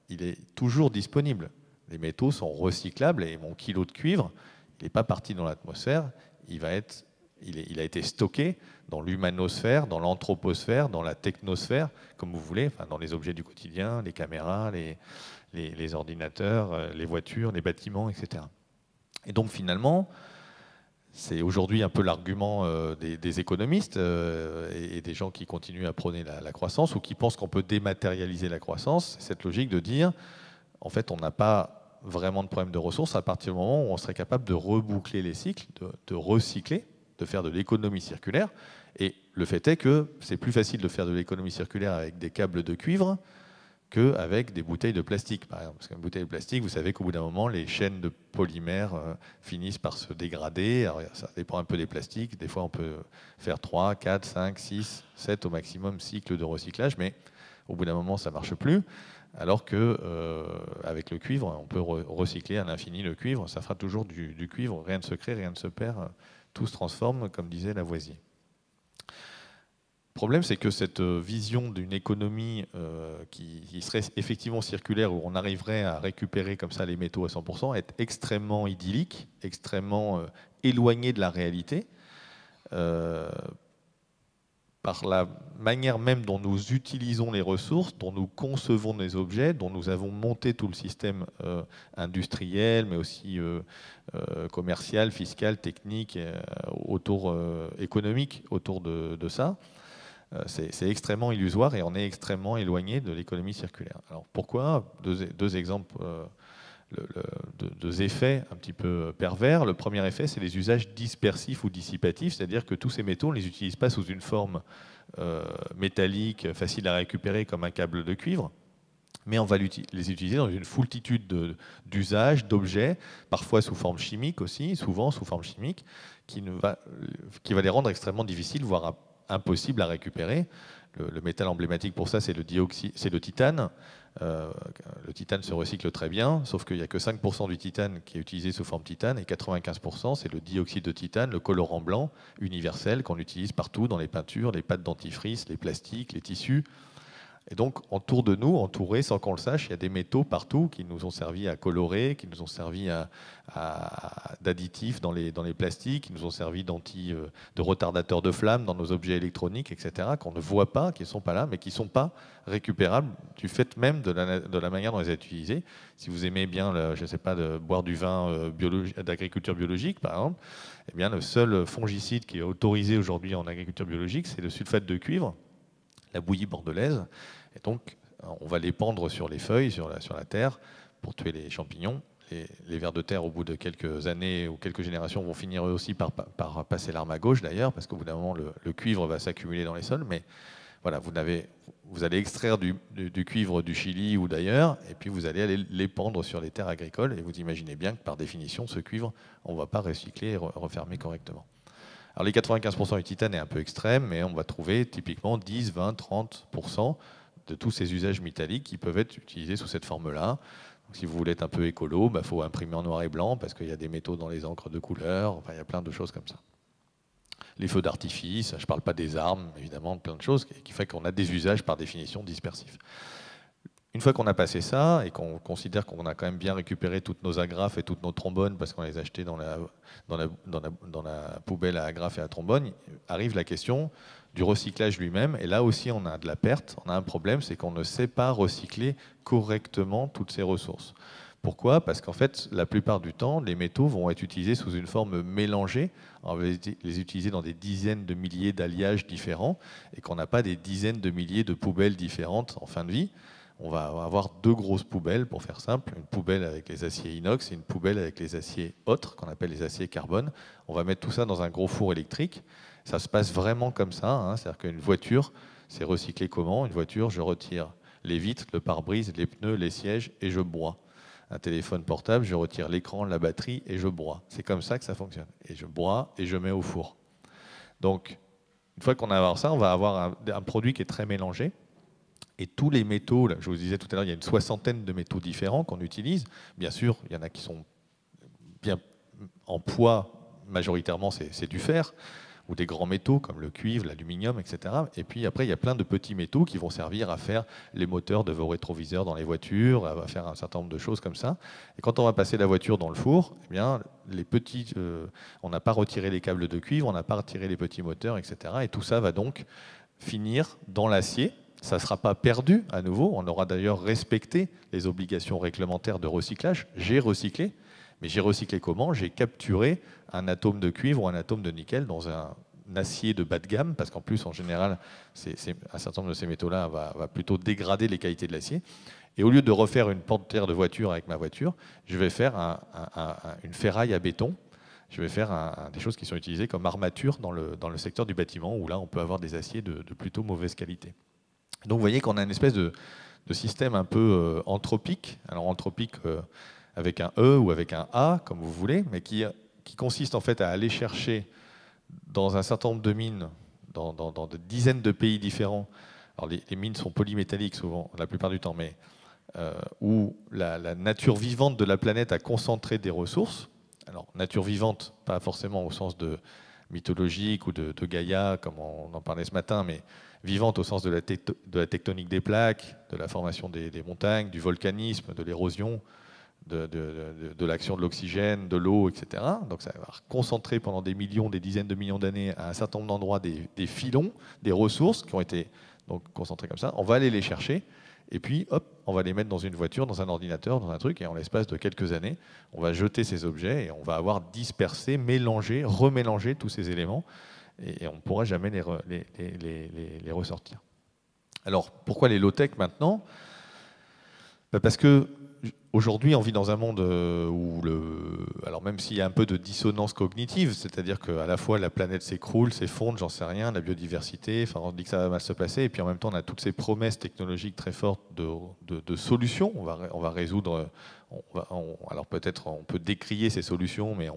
Il est toujours disponible. Les métaux sont recyclables et mon kilo de cuivre, il n'est pas parti dans l'atmosphère, il a été stocké dans l'humanosphère, dans l'anthroposphère, dans la technosphère, comme vous voulez, enfin, dans les objets du quotidien, les caméras, les ordinateurs, les voitures, les bâtiments, etc. Et donc finalement, c'est aujourd'hui un peu l'argument des économistes et des gens qui continuent à prôner la croissance ou qui pensent qu'on peut dématérialiser la croissance. C'est cette logique de dire, en fait, on n'a pas vraiment de problème de ressources à partir du moment où on serait capable de reboucler les cycles, de recycler, de faire de l'économie circulaire. Et le fait est que c'est plus facile de faire de l'économie circulaire avec des câbles de cuivre qu'avec des bouteilles de plastique, par exemple. Parce qu'une bouteille de plastique, vous savez qu'au bout d'un moment, les chaînes de polymères finissent par se dégrader. Alors, ça dépend un peu des plastiques. Des fois, on peut faire 3, 4, 5, 6, 7 au maximum cycles de recyclage, mais au bout d'un moment, ça ne marche plus. Alors qu'avec le cuivre, on peut recycler à l'infini le cuivre. Ça fera toujours du cuivre. Rien ne se crée, rien ne se perd. Tout se transforme, comme disait Lavoisier. Le problème, c'est que cette vision d'une économie qui serait effectivement circulaire, où on arriverait à récupérer comme ça les métaux à 100%, est extrêmement idyllique, extrêmement éloignée de la réalité, par la manière même dont nous utilisons les ressources, dont nous concevons les objets, dont nous avons monté tout le système industriel, mais aussi commercial, fiscal, technique, économique autour de ça. C'est extrêmement illusoire et on est extrêmement éloigné de l'économie circulaire. Alors pourquoi? Deux exemples, deux effets un petit peu pervers. Le premier effet, c'est les usages dispersifs ou dissipatifs, c'est-à-dire que tous ces métaux, on ne les utilise pas sous une forme métallique, facile à récupérer comme un câble de cuivre, mais on va les utiliser dans une foultitude d'usages, d'objets, parfois sous forme chimique aussi, souvent sous forme chimique, qui va les rendre extrêmement difficiles, voire impossibles à récupérer. Le métal emblématique pour ça, c'est le titane. Le titane se recycle très bien, sauf qu'il n'y a que 5% du titane qui est utilisé sous forme titane, et 95% c'est le dioxyde de titane, le colorant blanc universel qu'on utilise partout dans les peintures, les pâtes dentifrice, les plastiques, les tissus. Et donc, autour de nous, entourés, sans qu'on le sache, il y a des métaux partout qui nous ont servi à colorer, qui nous ont servi d'additifs dans les plastiques, qui nous ont servi de retardateurs de flammes dans nos objets électroniques, etc., qu'on ne voit pas, qui ne sont pas là, mais qui ne sont pas récupérables du fait même de la manière dont ils sont utilisés. Si vous aimez bien, je ne sais pas, de boire du vin d'agriculture biologique, par exemple, eh bien, le seul fongicide qui est autorisé aujourd'hui en agriculture biologique, c'est le sulfate de cuivre, la bouillie bordelaise. Et donc, on va l'épandre sur les feuilles, sur la terre, pour tuer les champignons. Les vers de terre, au bout de quelques années ou quelques générations, vont finir eux aussi par passer l'arme à gauche, d'ailleurs, parce qu'au bout d'un moment, le cuivre va s'accumuler dans les sols. Mais voilà, vous allez extraire du cuivre du Chili ou d'ailleurs, et puis vous allez aller l'épandre sur les terres agricoles. Et vous imaginez bien que, par définition, ce cuivre, on ne va pas recycler et refermer correctement. Alors les 95% du titane est un peu extrême, mais on va trouver typiquement 10, 20, 30% de tous ces usages métalliques qui peuvent être utilisés sous cette forme-là. Si vous voulez être un peu écolo, faut imprimer en noir et blanc parce qu'il y a des métaux dans les encres de couleur, enfin, il y a plein de choses comme ça. Les feux d'artifice, je ne parle pas des armes, évidemment, plein de choses qui fait qu'on a des usages par définition dispersifs. Une fois qu'on a passé ça et qu'on considère qu'on a quand même bien récupéré toutes nos agrafes et toutes nos trombones parce qu'on les a achetées dans la poubelle à agrafes et à trombones, arrive la question du recyclage lui-même. Et là aussi, on a de la perte. On a un problème, c'est qu'on ne sait pas recycler correctement toutes ces ressources. Pourquoi ? Parce qu'en fait, la plupart du temps, les métaux vont être utilisés sous une forme mélangée. On va les utiliser dans des dizaines de milliers d'alliages différents et qu'on n'a pas des dizaines de milliers de poubelles différentes en fin de vie. On va avoir deux grosses poubelles, pour faire simple, une poubelle avec les aciers inox et une poubelle avec les aciers autres, qu'on appelle les aciers carbone. On va mettre tout ça dans un gros four électrique. Ça se passe vraiment comme ça, hein. C'est-à-dire qu'une voiture, c'est recyclé comment ? Une voiture, je retire les vitres, le pare-brise, les pneus, les sièges et je broie. Un téléphone portable, je retire l'écran, la batterie et je broie. C'est comme ça que ça fonctionne. Et je broie et je mets au four. Donc, une fois qu'on a ça, on va avoir un produit qui est très mélangé. Et tous les métaux, là, je vous disais tout à l'heure, il y a une soixantaine de métaux différents qu'on utilise. Bien sûr, il y en a qui sont bien en poids, majoritairement c'est du fer, ou des grands métaux comme le cuivre, l'aluminium, etc. Et puis après, il y a plein de petits métaux qui vont servir à faire les moteurs de vos rétroviseurs dans les voitures, à faire un certain nombre de choses comme ça. Et quand on va passer la voiture dans le four, eh bien, on n'a pas retiré les câbles de cuivre, on n'a pas retiré les petits moteurs, etc. Et tout ça va donc finir dans l'acier. Ça ne sera pas perdu à nouveau. On aura d'ailleurs respecté les obligations réglementaires de recyclage. J'ai recyclé. Mais j'ai recyclé comment ? J'ai capturé un atome de cuivre ou un atome de nickel dans un acier de bas de gamme, parce qu'en plus, en général, un certain nombre de ces métaux-là va plutôt dégrader les qualités de l'acier. Et au lieu de refaire une portière de voiture avec ma voiture, je vais faire une ferraille à béton. Je vais faire des choses qui sont utilisées comme armature dans le secteur du bâtiment, où là, on peut avoir des aciers de plutôt mauvaise qualité. Donc vous voyez qu'on a une espèce de système un peu anthropique, alors anthropique avec un E ou avec un A, comme vous voulez, mais qui consiste en fait à aller chercher dans un certain nombre de mines, dans de dizaines de pays différents. Alors les mines sont polymétalliques souvent, la plupart du temps, mais où la nature vivante de la planète a concentré des ressources. Alors nature vivante, pas forcément au sens de mythologique ou de Gaïa, comme on en parlait ce matin, mais vivante au sens de la tectonique des plaques, de la formation des montagnes, du volcanisme, de l'érosion, de l'action de l'oxygène, de l'eau, etc. Donc ça va concentrer pendant des millions, des dizaines de millions d'années à un certain nombre d'endroits des filons, des ressources qui ont été donc concentrées comme ça. On va aller les chercher et puis hop, on va les mettre dans une voiture, dans un ordinateur, dans un truc, et en l'espace de quelques années, on va jeter ces objets et on va avoir dispersé, mélangé, remélangé tous ces éléments. Et on ne pourra jamais les ressortir. Alors, pourquoi les low-tech maintenant ? Parce que Aujourd'hui, on vit dans un monde où, alors même s'il y a un peu de dissonance cognitive, c'est-à-dire qu'à la fois la planète s'écroule, s'effondre, j'en sais rien, la biodiversité, enfin on dit que ça va mal se passer, et puis en même temps on a toutes ces promesses technologiques très fortes de solutions. On va résoudre, alors peut-être on peut décrier ces solutions, mais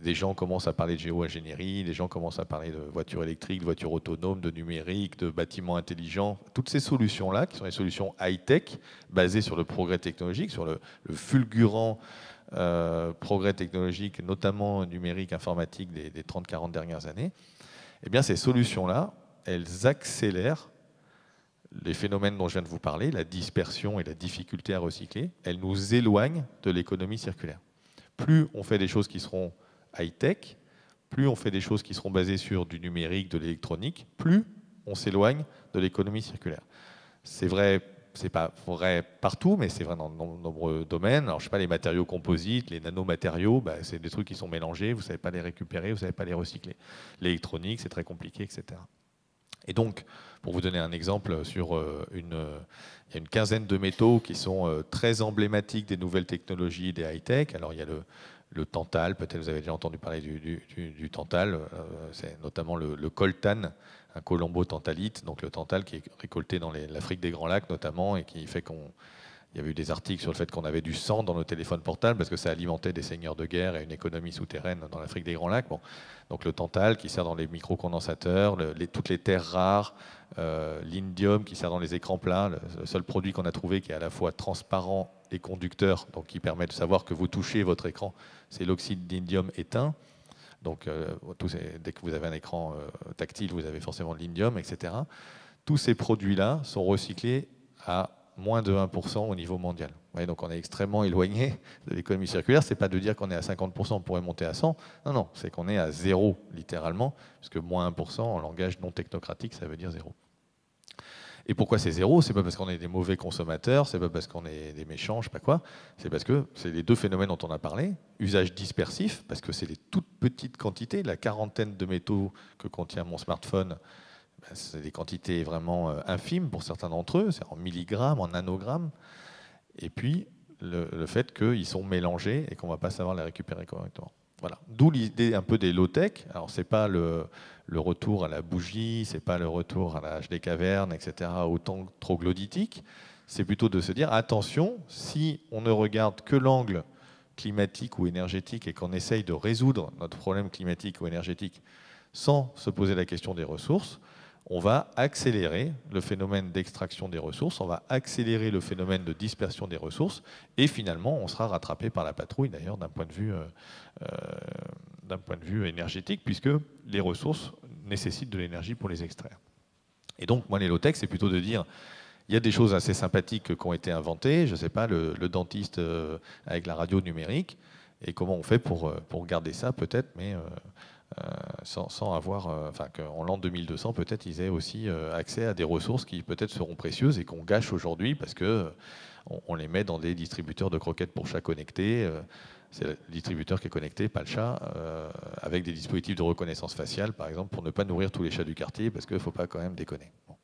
des gens commencent à parler de géo-ingénierie, des gens commencent à parler de voitures électriques, de voitures autonomes, de numérique, de bâtiments intelligents. Toutes ces solutions-là, qui sont des solutions high-tech, basées sur le progrès technologique, sur le fulgurant progrès technologique, notamment numérique, informatique des 30-40 dernières années, eh bien ces solutions-là, elles accélèrent les phénomènes dont je viens de vous parler, la dispersion et la difficulté à recycler, elles nous éloignent de l'économie circulaire. Plus on fait des choses qui seront high-tech, plus on fait des choses qui seront basées sur du numérique, de l'électronique, plus on s'éloigne de l'économie circulaire. C'est vrai, c'est pas vrai partout, mais c'est vrai dans de nombreux domaines. Alors, je sais pas, les matériaux composites, les nanomatériaux, bah, c'est des trucs qui sont mélangés, vous ne savez pas les récupérer, vous ne savez pas les recycler. L'électronique, c'est très compliqué, etc. Et donc, pour vous donner un exemple, il y a une quinzaine de métaux qui sont très emblématiques des nouvelles technologies, des high-tech. Alors, il y a le tantal, peut-être vous avez déjà entendu parler du tantal, c'est notamment le coltan, un colombo-tantalite, donc le tantal qui est récolté dans l'Afrique des Grands Lacs notamment, et qui fait il y avait eu des articles sur le fait qu'on avait du sang dans nos téléphones portables parce que ça alimentait des seigneurs de guerre et une économie souterraine dans l'Afrique des Grands Lacs. Bon. Donc le tantal qui sert dans les microcondensateurs, toutes les terres rares, l'indium qui sert dans les écrans plats, le seul produit qu'on a trouvé qui est à la fois transparent et conducteur, donc qui permet de savoir que vous touchez votre écran, c'est l'oxyde d'indium éteint. Donc dès que vous avez un écran tactile, vous avez forcément de l'indium, etc. Tous ces produits-là sont recyclés à moins de 1% au niveau mondial. Ouais, donc on est extrêmement éloigné de l'économie circulaire. Ce n'est pas de dire qu'on est à 50%, on pourrait monter à 100. Non, non, c'est qu'on est à zéro, littéralement, puisque moins 1%, en langage non technocratique, ça veut dire zéro. Et pourquoi c'est zéro? C'est pas parce qu'on est des mauvais consommateurs, c'est pas parce qu'on est des méchants, je sais pas quoi. C'est parce que c'est les deux phénomènes dont on a parlé. Usage dispersif, parce que c'est les toutes petites quantités, la quarantaine de métaux que contient mon smartphone. C'est des quantités vraiment infimes pour certains d'entre eux, c'est en milligrammes, en nanogrammes. Et puis, le fait qu'ils sont mélangés et qu'on ne va pas savoir les récupérer correctement. Voilà. D'où l'idée un peu des low-tech. Alors, ce n'est pas le retour à la bougie, ce n'est pas le retour à l'âge des cavernes, etc., au temps troglodytique. C'est plutôt de se dire, attention, si on ne regarde que l'angle climatique ou énergétique et qu'on essaye de résoudre notre problème climatique ou énergétique sans se poser la question des ressources, on va accélérer le phénomène d'extraction des ressources, on va accélérer le phénomène de dispersion des ressources, et finalement, on sera rattrapé par la patrouille, d'ailleurs, d'un point de vue énergétique, puisque les ressources nécessitent de l'énergie pour les extraire. Et donc, moi, les low-tech, c'est plutôt de dire, il y a des choses assez sympathiques qui ont été inventées, je ne sais pas, le dentiste avec la radio numérique, et comment on fait pour garder ça, peut-être, mais sans avoir, enfin qu'en l'an 2200 peut-être ils aient aussi accès à des ressources qui peut-être seront précieuses et qu'on gâche aujourd'hui parce que on les met dans des distributeurs de croquettes pour chats connectés. C'est le distributeur qui est connecté, pas le chat, avec des dispositifs de reconnaissance faciale, par exemple, pour ne pas nourrir tous les chats du quartier, parce qu'il ne faut pas quand même déconner. Bon.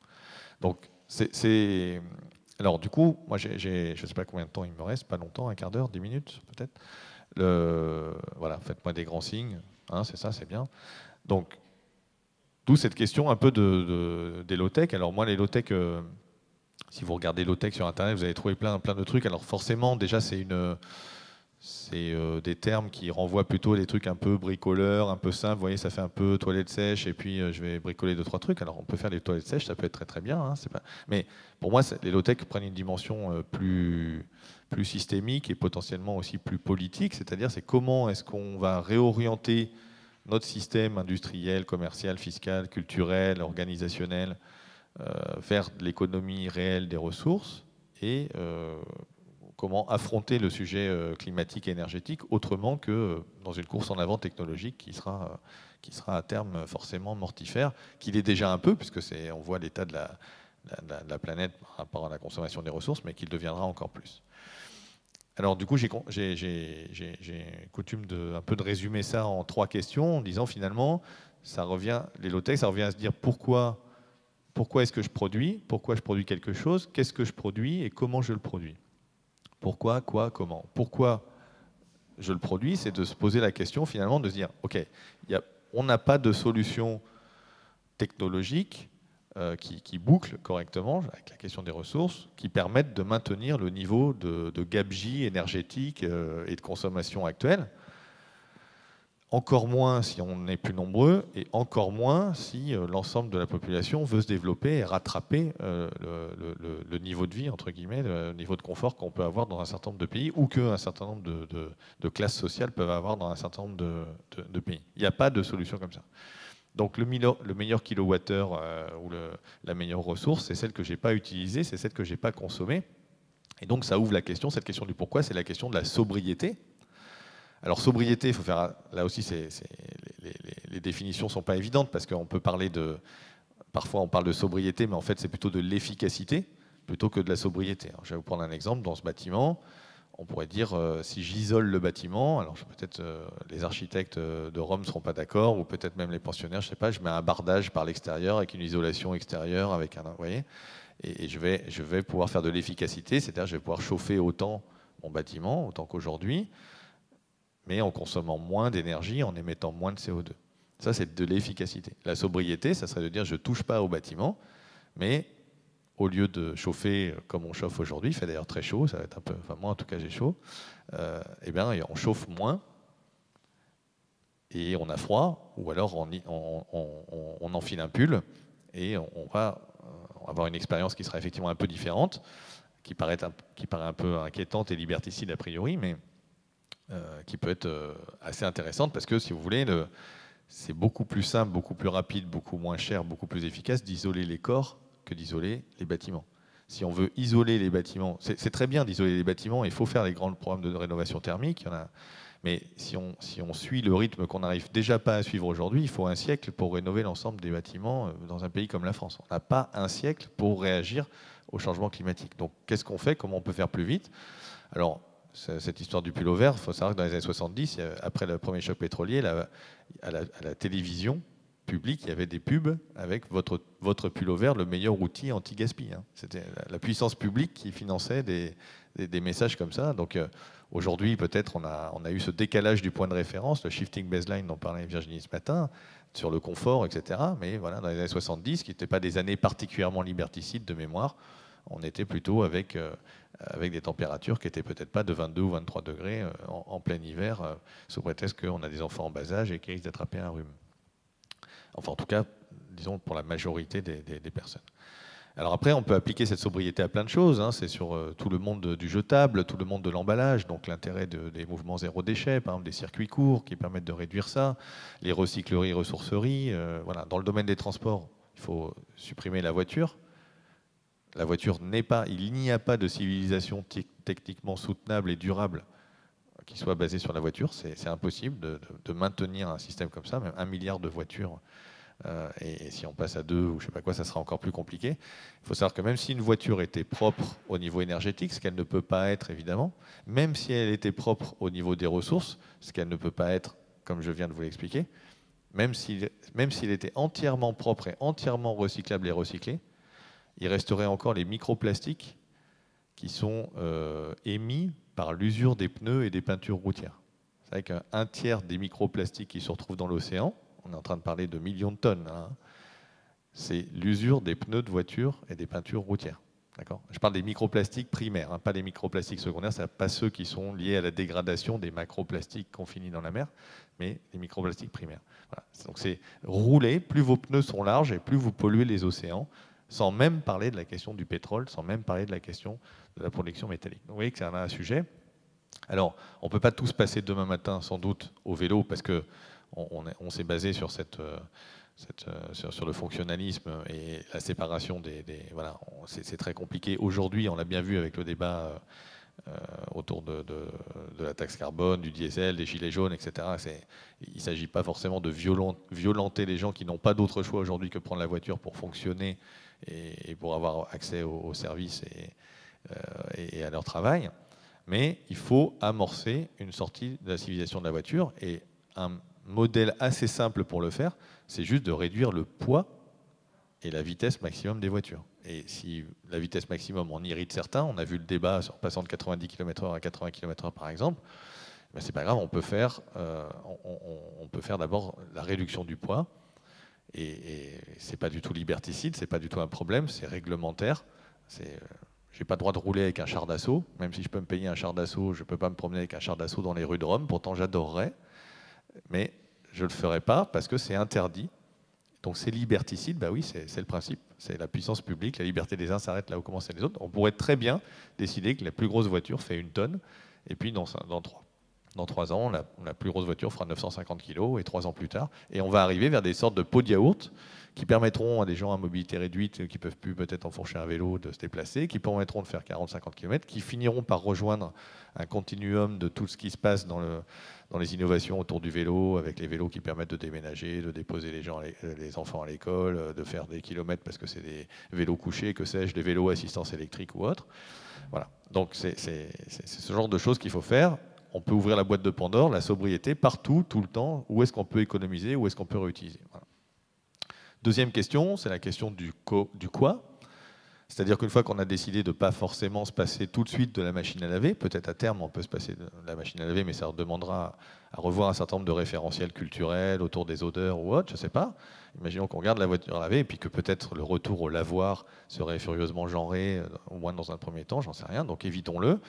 Donc, alors du coup, moi, je ne sais pas combien de temps il me reste, pas longtemps, un quart d'heure, 10 minutes peut-être. Voilà, faites-moi des grands signes. Hein, c'est ça, c'est bien. Donc, d'où cette question un peu des low-tech. Alors moi, les low-tech, si vous regardez low-tech sur Internet, vous allez trouver plein de trucs. Alors forcément, déjà, c'est des termes qui renvoient plutôt à des trucs un peu bricoleurs, un peu simples. Vous voyez, ça fait un peu toilette sèche, et puis je vais bricoler 2-3 trucs. Alors on peut faire des toilettes sèches, ça peut être très très bien. Hein, c'est pas... Mais pour moi, les low-tech prennent une dimension plus systémique et potentiellement aussi plus politique. C'est-à-dire, c'est comment est-ce qu'on va réorienter notre système industriel, commercial, fiscal, culturel, organisationnel vers l'économie réelle des ressources et comment affronter le sujet climatique et énergétique autrement que dans une course en avant technologique qui sera à terme forcément mortifère, qu'il est déjà un peu, puisque on voit l'état de la planète par rapport à la consommation des ressources, mais qu'il deviendra encore plus. Alors du coup, j'ai coutume un peu de résumer ça en 3 questions, en disant finalement, les low-tech, ça revient à se dire pourquoi est-ce que je produis, pourquoi je produis quelque chose, qu'est-ce que je produis et comment je le produis. Pourquoi, quoi, comment? Pourquoi je le produis? C'est de se poser la question finalement, de se dire, OK, on n'a pas de solution technologique qui boucle correctement avec la question des ressources, qui permettent de maintenir le niveau de gabegie énergétique et de consommation actuelle. Encore moins si on est plus nombreux, et encore moins si l'ensemble de la population veut se développer et rattraper le niveau de vie, entre guillemets, le niveau de confort qu'on peut avoir dans un certain nombre de pays, ou qu'un certain nombre de classes sociales peuvent avoir dans un certain nombre de pays. Il n'y a pas de solution comme ça. Donc le meilleur kilowattheure ou la meilleure ressource, c'est celle que je n'ai pas utilisée, c'est celle que je n'ai pas consommée. Et donc ça ouvre la question, cette question du pourquoi, c'est la question de la sobriété. Alors sobriété, il faut faire, là aussi, les définitions ne sont pas évidentes parce qu'on peut parler parfois on parle de sobriété, mais en fait c'est plutôt de l'efficacité plutôt que de la sobriété. Alors, je vais vous prendre un exemple. Dans ce bâtiment, on pourrait dire si j'isole le bâtiment, alors peut-être les architectes de Rome ne seront pas d'accord, ou peut-être même les pensionnaires, je ne sais pas, je mets un bardage par l'extérieur avec une isolation extérieure, avec un, vous voyez, et je vais pouvoir faire de l'efficacité, c'est-à-dire je vais pouvoir chauffer autant mon bâtiment, autant qu'aujourd'hui, mais en consommant moins d'énergie, en émettant moins de CO2. Ça, c'est de l'efficacité. La sobriété, ça serait de dire je ne touche pas au bâtiment, mais au lieu de chauffer comme on chauffe aujourd'hui, il fait d'ailleurs très chaud, ça va être un peu, enfin moi en tout cas j'ai chaud, eh bien on chauffe moins et on a froid, ou alors on enfile un pull et on va avoir une expérience qui sera effectivement un peu différente, qui paraît un peu inquiétante et liberticide a priori, mais qui peut être assez intéressante parce que, si vous voulez, c'est beaucoup plus simple, beaucoup plus rapide, beaucoup moins cher, beaucoup plus efficace d'isoler les corps que d'isoler les bâtiments. Si on veut isoler les bâtiments, c'est très bien d'isoler les bâtiments, il faut faire les grands programmes de rénovation thermique, mais si on suit le rythme qu'on n'arrive déjà pas à suivre aujourd'hui, il faut un siècle pour rénover l'ensemble des bâtiments dans un pays comme la France. On n'a pas un siècle pour réagir au changement climatique. Donc qu'est-ce qu'on fait? Comment on peut faire plus vite? Alors, cette histoire du pull vert, il faut savoir que dans les années 70, après le premier choc pétrolier, à la télévision publique, il y avait des pubs avec votre pull vert, le meilleur outil anti-gaspi. C'était la puissance publique qui finançait des messages comme ça. Donc aujourd'hui, peut-être, on a eu ce décalage du point de référence, le shifting baseline dont parlait Virginie ce matin, sur le confort, etc. Mais voilà, dans les années 70, qui n'étaient pas des années particulièrement liberticides de mémoire, on était plutôt avec des températures qui n'étaient peut-être pas de 22 ou 23 degrés en plein hiver, sous prétexte qu'on a des enfants en bas âge et qui risquent d'attraper un rhume. Enfin, en tout cas, disons, pour la majorité des personnes. Alors après, on peut appliquer cette sobriété à plein de choses. C'est sur tout le monde du jetable, tout le monde de l'emballage, donc l'intérêt des mouvements zéro déchet, par exemple des circuits courts qui permettent de réduire ça, les recycleries, ressourceries. Voilà. Dans le domaine des transports, il faut supprimer la voiture. La voiture il n'y a pas de civilisation techniquement soutenable et durable qui soit basée sur la voiture. C'est impossible de maintenir un système comme ça, même 1 milliard de voitures. Et si on passe à 2 ou je sais pas quoi, ça sera encore plus compliqué. Il faut savoir que même si une voiture était propre au niveau énergétique, ce qu'elle ne peut pas être évidemment, même si elle était propre au niveau des ressources, ce qu'elle ne peut pas être, comme je viens de vous l'expliquer, même s'il était entièrement propre et entièrement recyclable et recyclé, il resterait encore les microplastiques qui sont émis par l'usure des pneus et des peintures routières. C'est vrai qu'un tiers des microplastiques qui se retrouvent dans l'océan, on est en train de parler de millions de tonnes, c'est l'usure des pneus de voitures et des peintures routières. Je parle des microplastiques primaires, pas des microplastiques secondaires, ce n'est pas ceux qui sont liés à la dégradation des macroplastiques qu'on finit dans la mer, mais les microplastiques primaires. Voilà. Donc c'est rouler, plus vos pneus sont larges et plus vous polluez les océans, sans même parler de la question du pétrole, sans même parler de la question de la production métallique. Donc vous voyez que c'est un sujet. Alors, on ne peut pas tous passer demain matin, sans doute, au vélo, parce qu'on s'est basé sur sur le fonctionnalisme et la séparation voilà, c'est très compliqué. Aujourd'hui, on l'a bien vu avec le débat autour de la taxe carbone, du diesel, des gilets jaunes, etc. Il ne s'agit pas forcément de violenter les gens qui n'ont pas d'autre choix aujourd'hui que prendre la voiture pour fonctionner et pour avoir accès aux services et à leur travail. Mais il faut amorcer une sortie de la civilisation de la voiture. Et un modèle assez simple pour le faire, c'est juste de réduire le poids et la vitesse maximum des voitures. Et si la vitesse maximum en irrite certains, on a vu le débat sur passant de 90 km/h à 80 km/h par exemple, ben c'est pas grave, on peut faire d'abord la réduction du poids. Et c'est pas du tout liberticide, c'est pas du tout un problème, c'est réglementaire. J'ai pas le droit de rouler avec un char d'assaut, même si je peux me payer un char d'assaut, je peux pas me promener avec un char d'assaut dans les rues de Rome. Pourtant, j'adorerais, mais je le ferai pas parce que c'est interdit. Donc c'est liberticide, bah oui, c'est le principe. C'est la puissance publique, la liberté des uns s'arrête là où commencent les autres. On pourrait très bien décider que la plus grosse voiture fait 1 tonne, et puis dans 3 ans, la plus grosse voiture fera 950 kg, et 3 ans plus tard, et on va arriver vers des sortes de pots de yaourt qui permettront à des gens à mobilité réduite, qui ne peuvent plus peut-être enfourcher un vélo, de se déplacer, qui permettront de faire 40-50 km, qui finiront par rejoindre un continuum de tout ce qui se passe dans les innovations autour du vélo, avec les vélos qui permettent de déménager, de déposer les enfants à l'école, de faire des kilomètres parce que c'est des vélos couchés, que sais-je, des vélos assistance électrique ou autre. Voilà. Donc c'est ce genre de choses qu'il faut faire. On peut ouvrir la boîte de Pandore, la sobriété, partout, tout le temps. Où est-ce qu'on peut économiser, où est-ce qu'on peut réutiliser. Voilà. Deuxième question, c'est la question du quoi. C'est-à-dire qu'une fois qu'on a décidé de ne pas forcément se passer tout de suite de la machine à laver, peut-être à terme on peut se passer de la machine à laver, mais ça demandera à revoir un certain nombre de référentiels culturels autour des odeurs ou autre, je ne sais pas. Imaginons qu'on garde la voiture à laver et puis que peut-être le retour au lavoir serait furieusement genré, au moins dans un premier temps, j'en sais rien, donc évitons-le.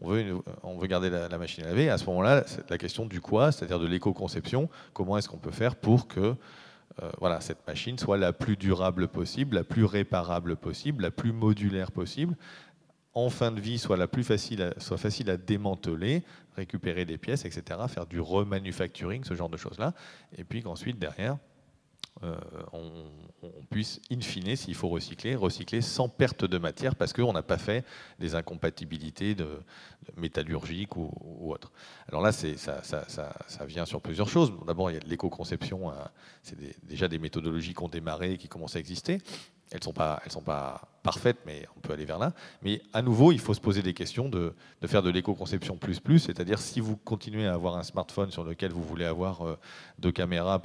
On veut garder la machine à laver. À ce moment-là, c'est la question du quoi, c'est-à-dire de l'éco-conception. Comment est-ce qu'on peut faire pour que voilà, cette machine soit la plus durable possible, la plus réparable possible, la plus modulaire possible, en fin de vie soit facile à démanteler, récupérer des pièces, etc., faire du remanufacturing, ce genre de choses-là, et puis qu'ensuite, derrière, on puisse, in fine, s'il faut recycler sans perte de matière, parce qu'on n'a pas fait des incompatibilités de métallurgiques ou autres. Alors là, ça vient sur plusieurs choses. D'abord, il y a de l'éco-conception, c'est déjà des méthodologies qui ont démarré, qui commencent à exister. Elles ne sont pas parfaites, mais on peut aller vers là. Mais à nouveau, il faut se poser des questions de faire de l'éco-conception plus, c'est-à-dire si vous continuez à avoir un smartphone sur lequel vous voulez avoir 2 caméras,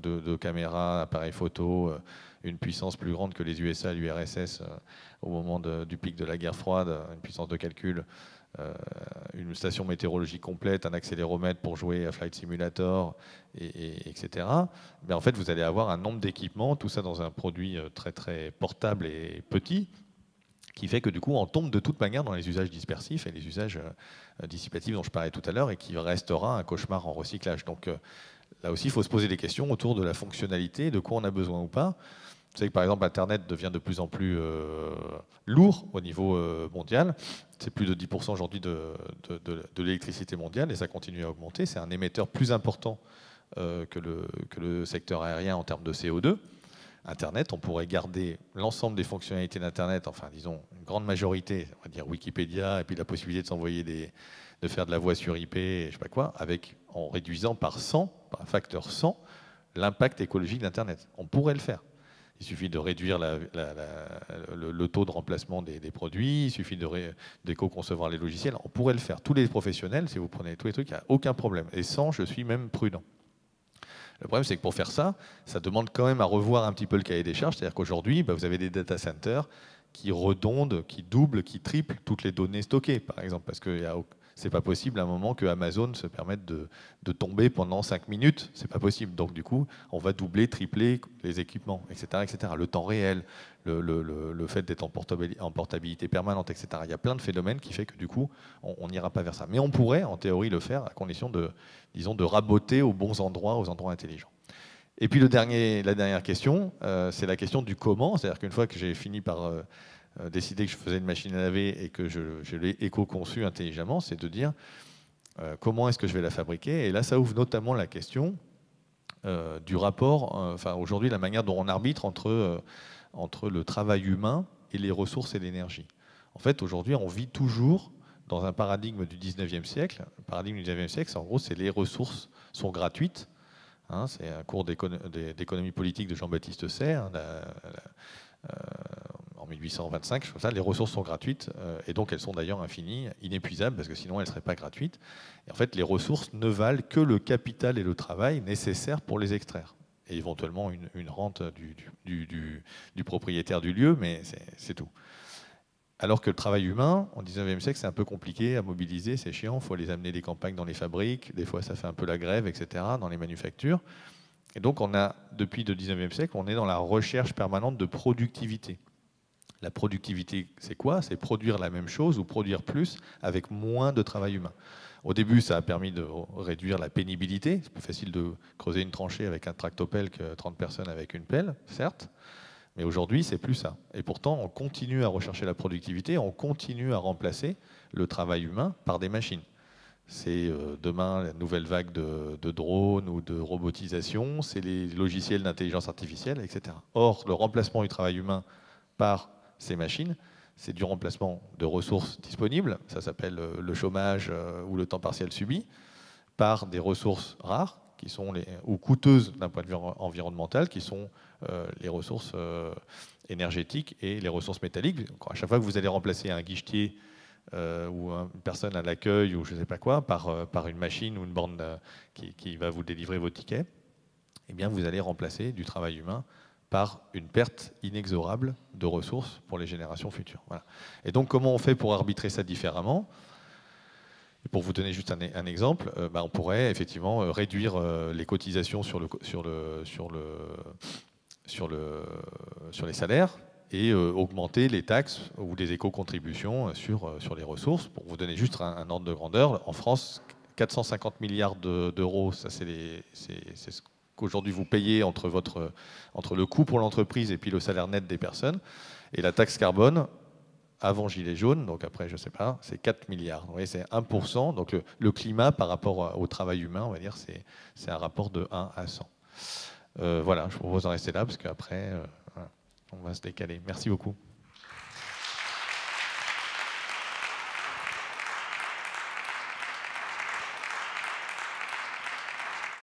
deux caméras, appareil photo, une puissance plus grande que les USA et l'URSS au moment du pic de la guerre froide, une puissance de calcul, une station météorologique complète, un accéléromètre pour jouer à Flight Simulator, etc. Mais en fait, vous allez avoir un nombre d'équipements, tout ça dans un produit très très portable et petit, qui fait que du coup, on tombe de toute manière dans les usages dispersifs et les usages dissipatifs dont je parlais tout à l'heure, et qui restera un cauchemar en recyclage. Donc là aussi, il faut se poser des questions autour de la fonctionnalité, de quoi on a besoin ou pas. Vous savez que par exemple, Internet devient de plus en plus lourd au niveau mondial. C'est plus de 10% aujourd'hui de l'électricité mondiale, et ça continue à augmenter. C'est un émetteur plus important que le secteur aérien en termes de CO2. Internet, on pourrait garder l'ensemble des fonctionnalités d'Internet, enfin disons une grande majorité, on va dire Wikipédia, et puis la possibilité de s'envoyer de faire de la voix sur IP, et je sais pas quoi, en réduisant par un facteur 100, l'impact écologique d'Internet. On pourrait le faire. Il suffit de réduire le taux de remplacement des produits, il suffit d'éco-concevoir les logiciels. On pourrait le faire. Tous les professionnels, si vous prenez tous les trucs, il n'y a aucun problème. Et sans, je suis même prudent. Le problème, c'est que pour faire ça, ça demande quand même à revoir un petit peu le cahier des charges. C'est-à-dire qu'aujourd'hui, vous avez des data centers qui redondent, qui doublent, qui triplent toutes les données stockées, par exemple, parce que c'est pas possible à un moment que Amazon se permette de tomber pendant 5 minutes. C'est pas possible. Donc du coup, on va doubler, tripler les équipements, etc., etc. Le temps réel, le fait d'être en portabilité permanente, etc. Il y a plein de phénomènes qui fait que du coup, on n'ira pas vers ça. Mais on pourrait, en théorie, le faire à condition de raboter aux bons endroits, aux endroits intelligents. Et puis la dernière question, c'est la question du comment. C'est-à-dire qu'une fois que j'ai fini par décider que je faisais une machine à laver et que je l'ai éco-conçue intelligemment, c'est de dire comment est-ce que je vais la fabriquer. Et là, ça ouvre notamment la question du rapport, aujourd'hui, la manière dont on arbitre entre le travail humain et les ressources et l'énergie. En fait, aujourd'hui, on vit toujours dans un paradigme du 19e siècle. Le paradigme du 19e siècle, en gros, c'est les ressources sont gratuites. C'est un cours d'économie politique de Jean-Baptiste Say, en 1825, les ressources sont gratuites, et donc elles sont d'ailleurs infinies, inépuisables, parce que sinon elles ne seraient pas gratuites. Et en fait, les ressources ne valent que le capital et le travail nécessaires pour les extraire. et éventuellement une rente du propriétaire du lieu, mais c'est tout. Alors que le travail humain, au 19e siècle, c'est un peu compliqué à mobiliser, c'est chiant, il faut les amener des campagnes dans les fabriques, des fois ça fait un peu la grève, etc., dans les manufactures. Et donc, depuis le 19e siècle, on est dans la recherche permanente de productivité. La productivité, c'est quoi? C'est produire la même chose ou produire plus avec moins de travail humain. Au début, ça a permis de réduire la pénibilité. C'est plus facile de creuser une tranchée avec un tractopelle que 30 personnes avec une pelle, certes. Mais aujourd'hui, c'est plus ça. Et pourtant, on continue à rechercher la productivité, on continue à remplacer le travail humain par des machines. C'est demain la nouvelle vague de drones ou de robotisation, c'est les logiciels d'intelligence artificielle, etc. Or, le remplacement du travail humain par ces machines, c'est du remplacement de ressources disponibles, ça s'appelle le chômage ou le temps partiel subi, par des ressources rares, ou coûteuses d'un point de vue environnemental, qui sont les ressources énergétiques et les ressources métalliques. À chaque fois que vous allez remplacer un guichetier ou une personne à l'accueil ou je ne sais pas quoi par une machine ou une borne qui va vous délivrer vos tickets, eh bien vous allez remplacer du travail humain par une perte inexorable de ressources pour les générations futures. Voilà. Et donc comment on fait pour arbitrer ça différemment? Et pour vous donner juste un exemple, on pourrait effectivement réduire les cotisations sur les salaires et augmenter les taxes ou les éco-contributions sur les ressources. Pour vous donner juste un ordre de grandeur, en France, 450 milliards d'euros, ça c'est ce qu'aujourd'hui vous payez entre le coût pour l'entreprise et puis le salaire net des personnes. Et la taxe carbone, avant Gilets jaunes, donc après, je ne sais pas, c'est 4 milliards. Vous voyez, c'est 1%. Donc le climat par rapport au travail humain, on va dire, c'est un rapport de 1 à 100. Voilà, je vous propose d'en rester là, parce qu'après, voilà, on va se décaler. Merci beaucoup.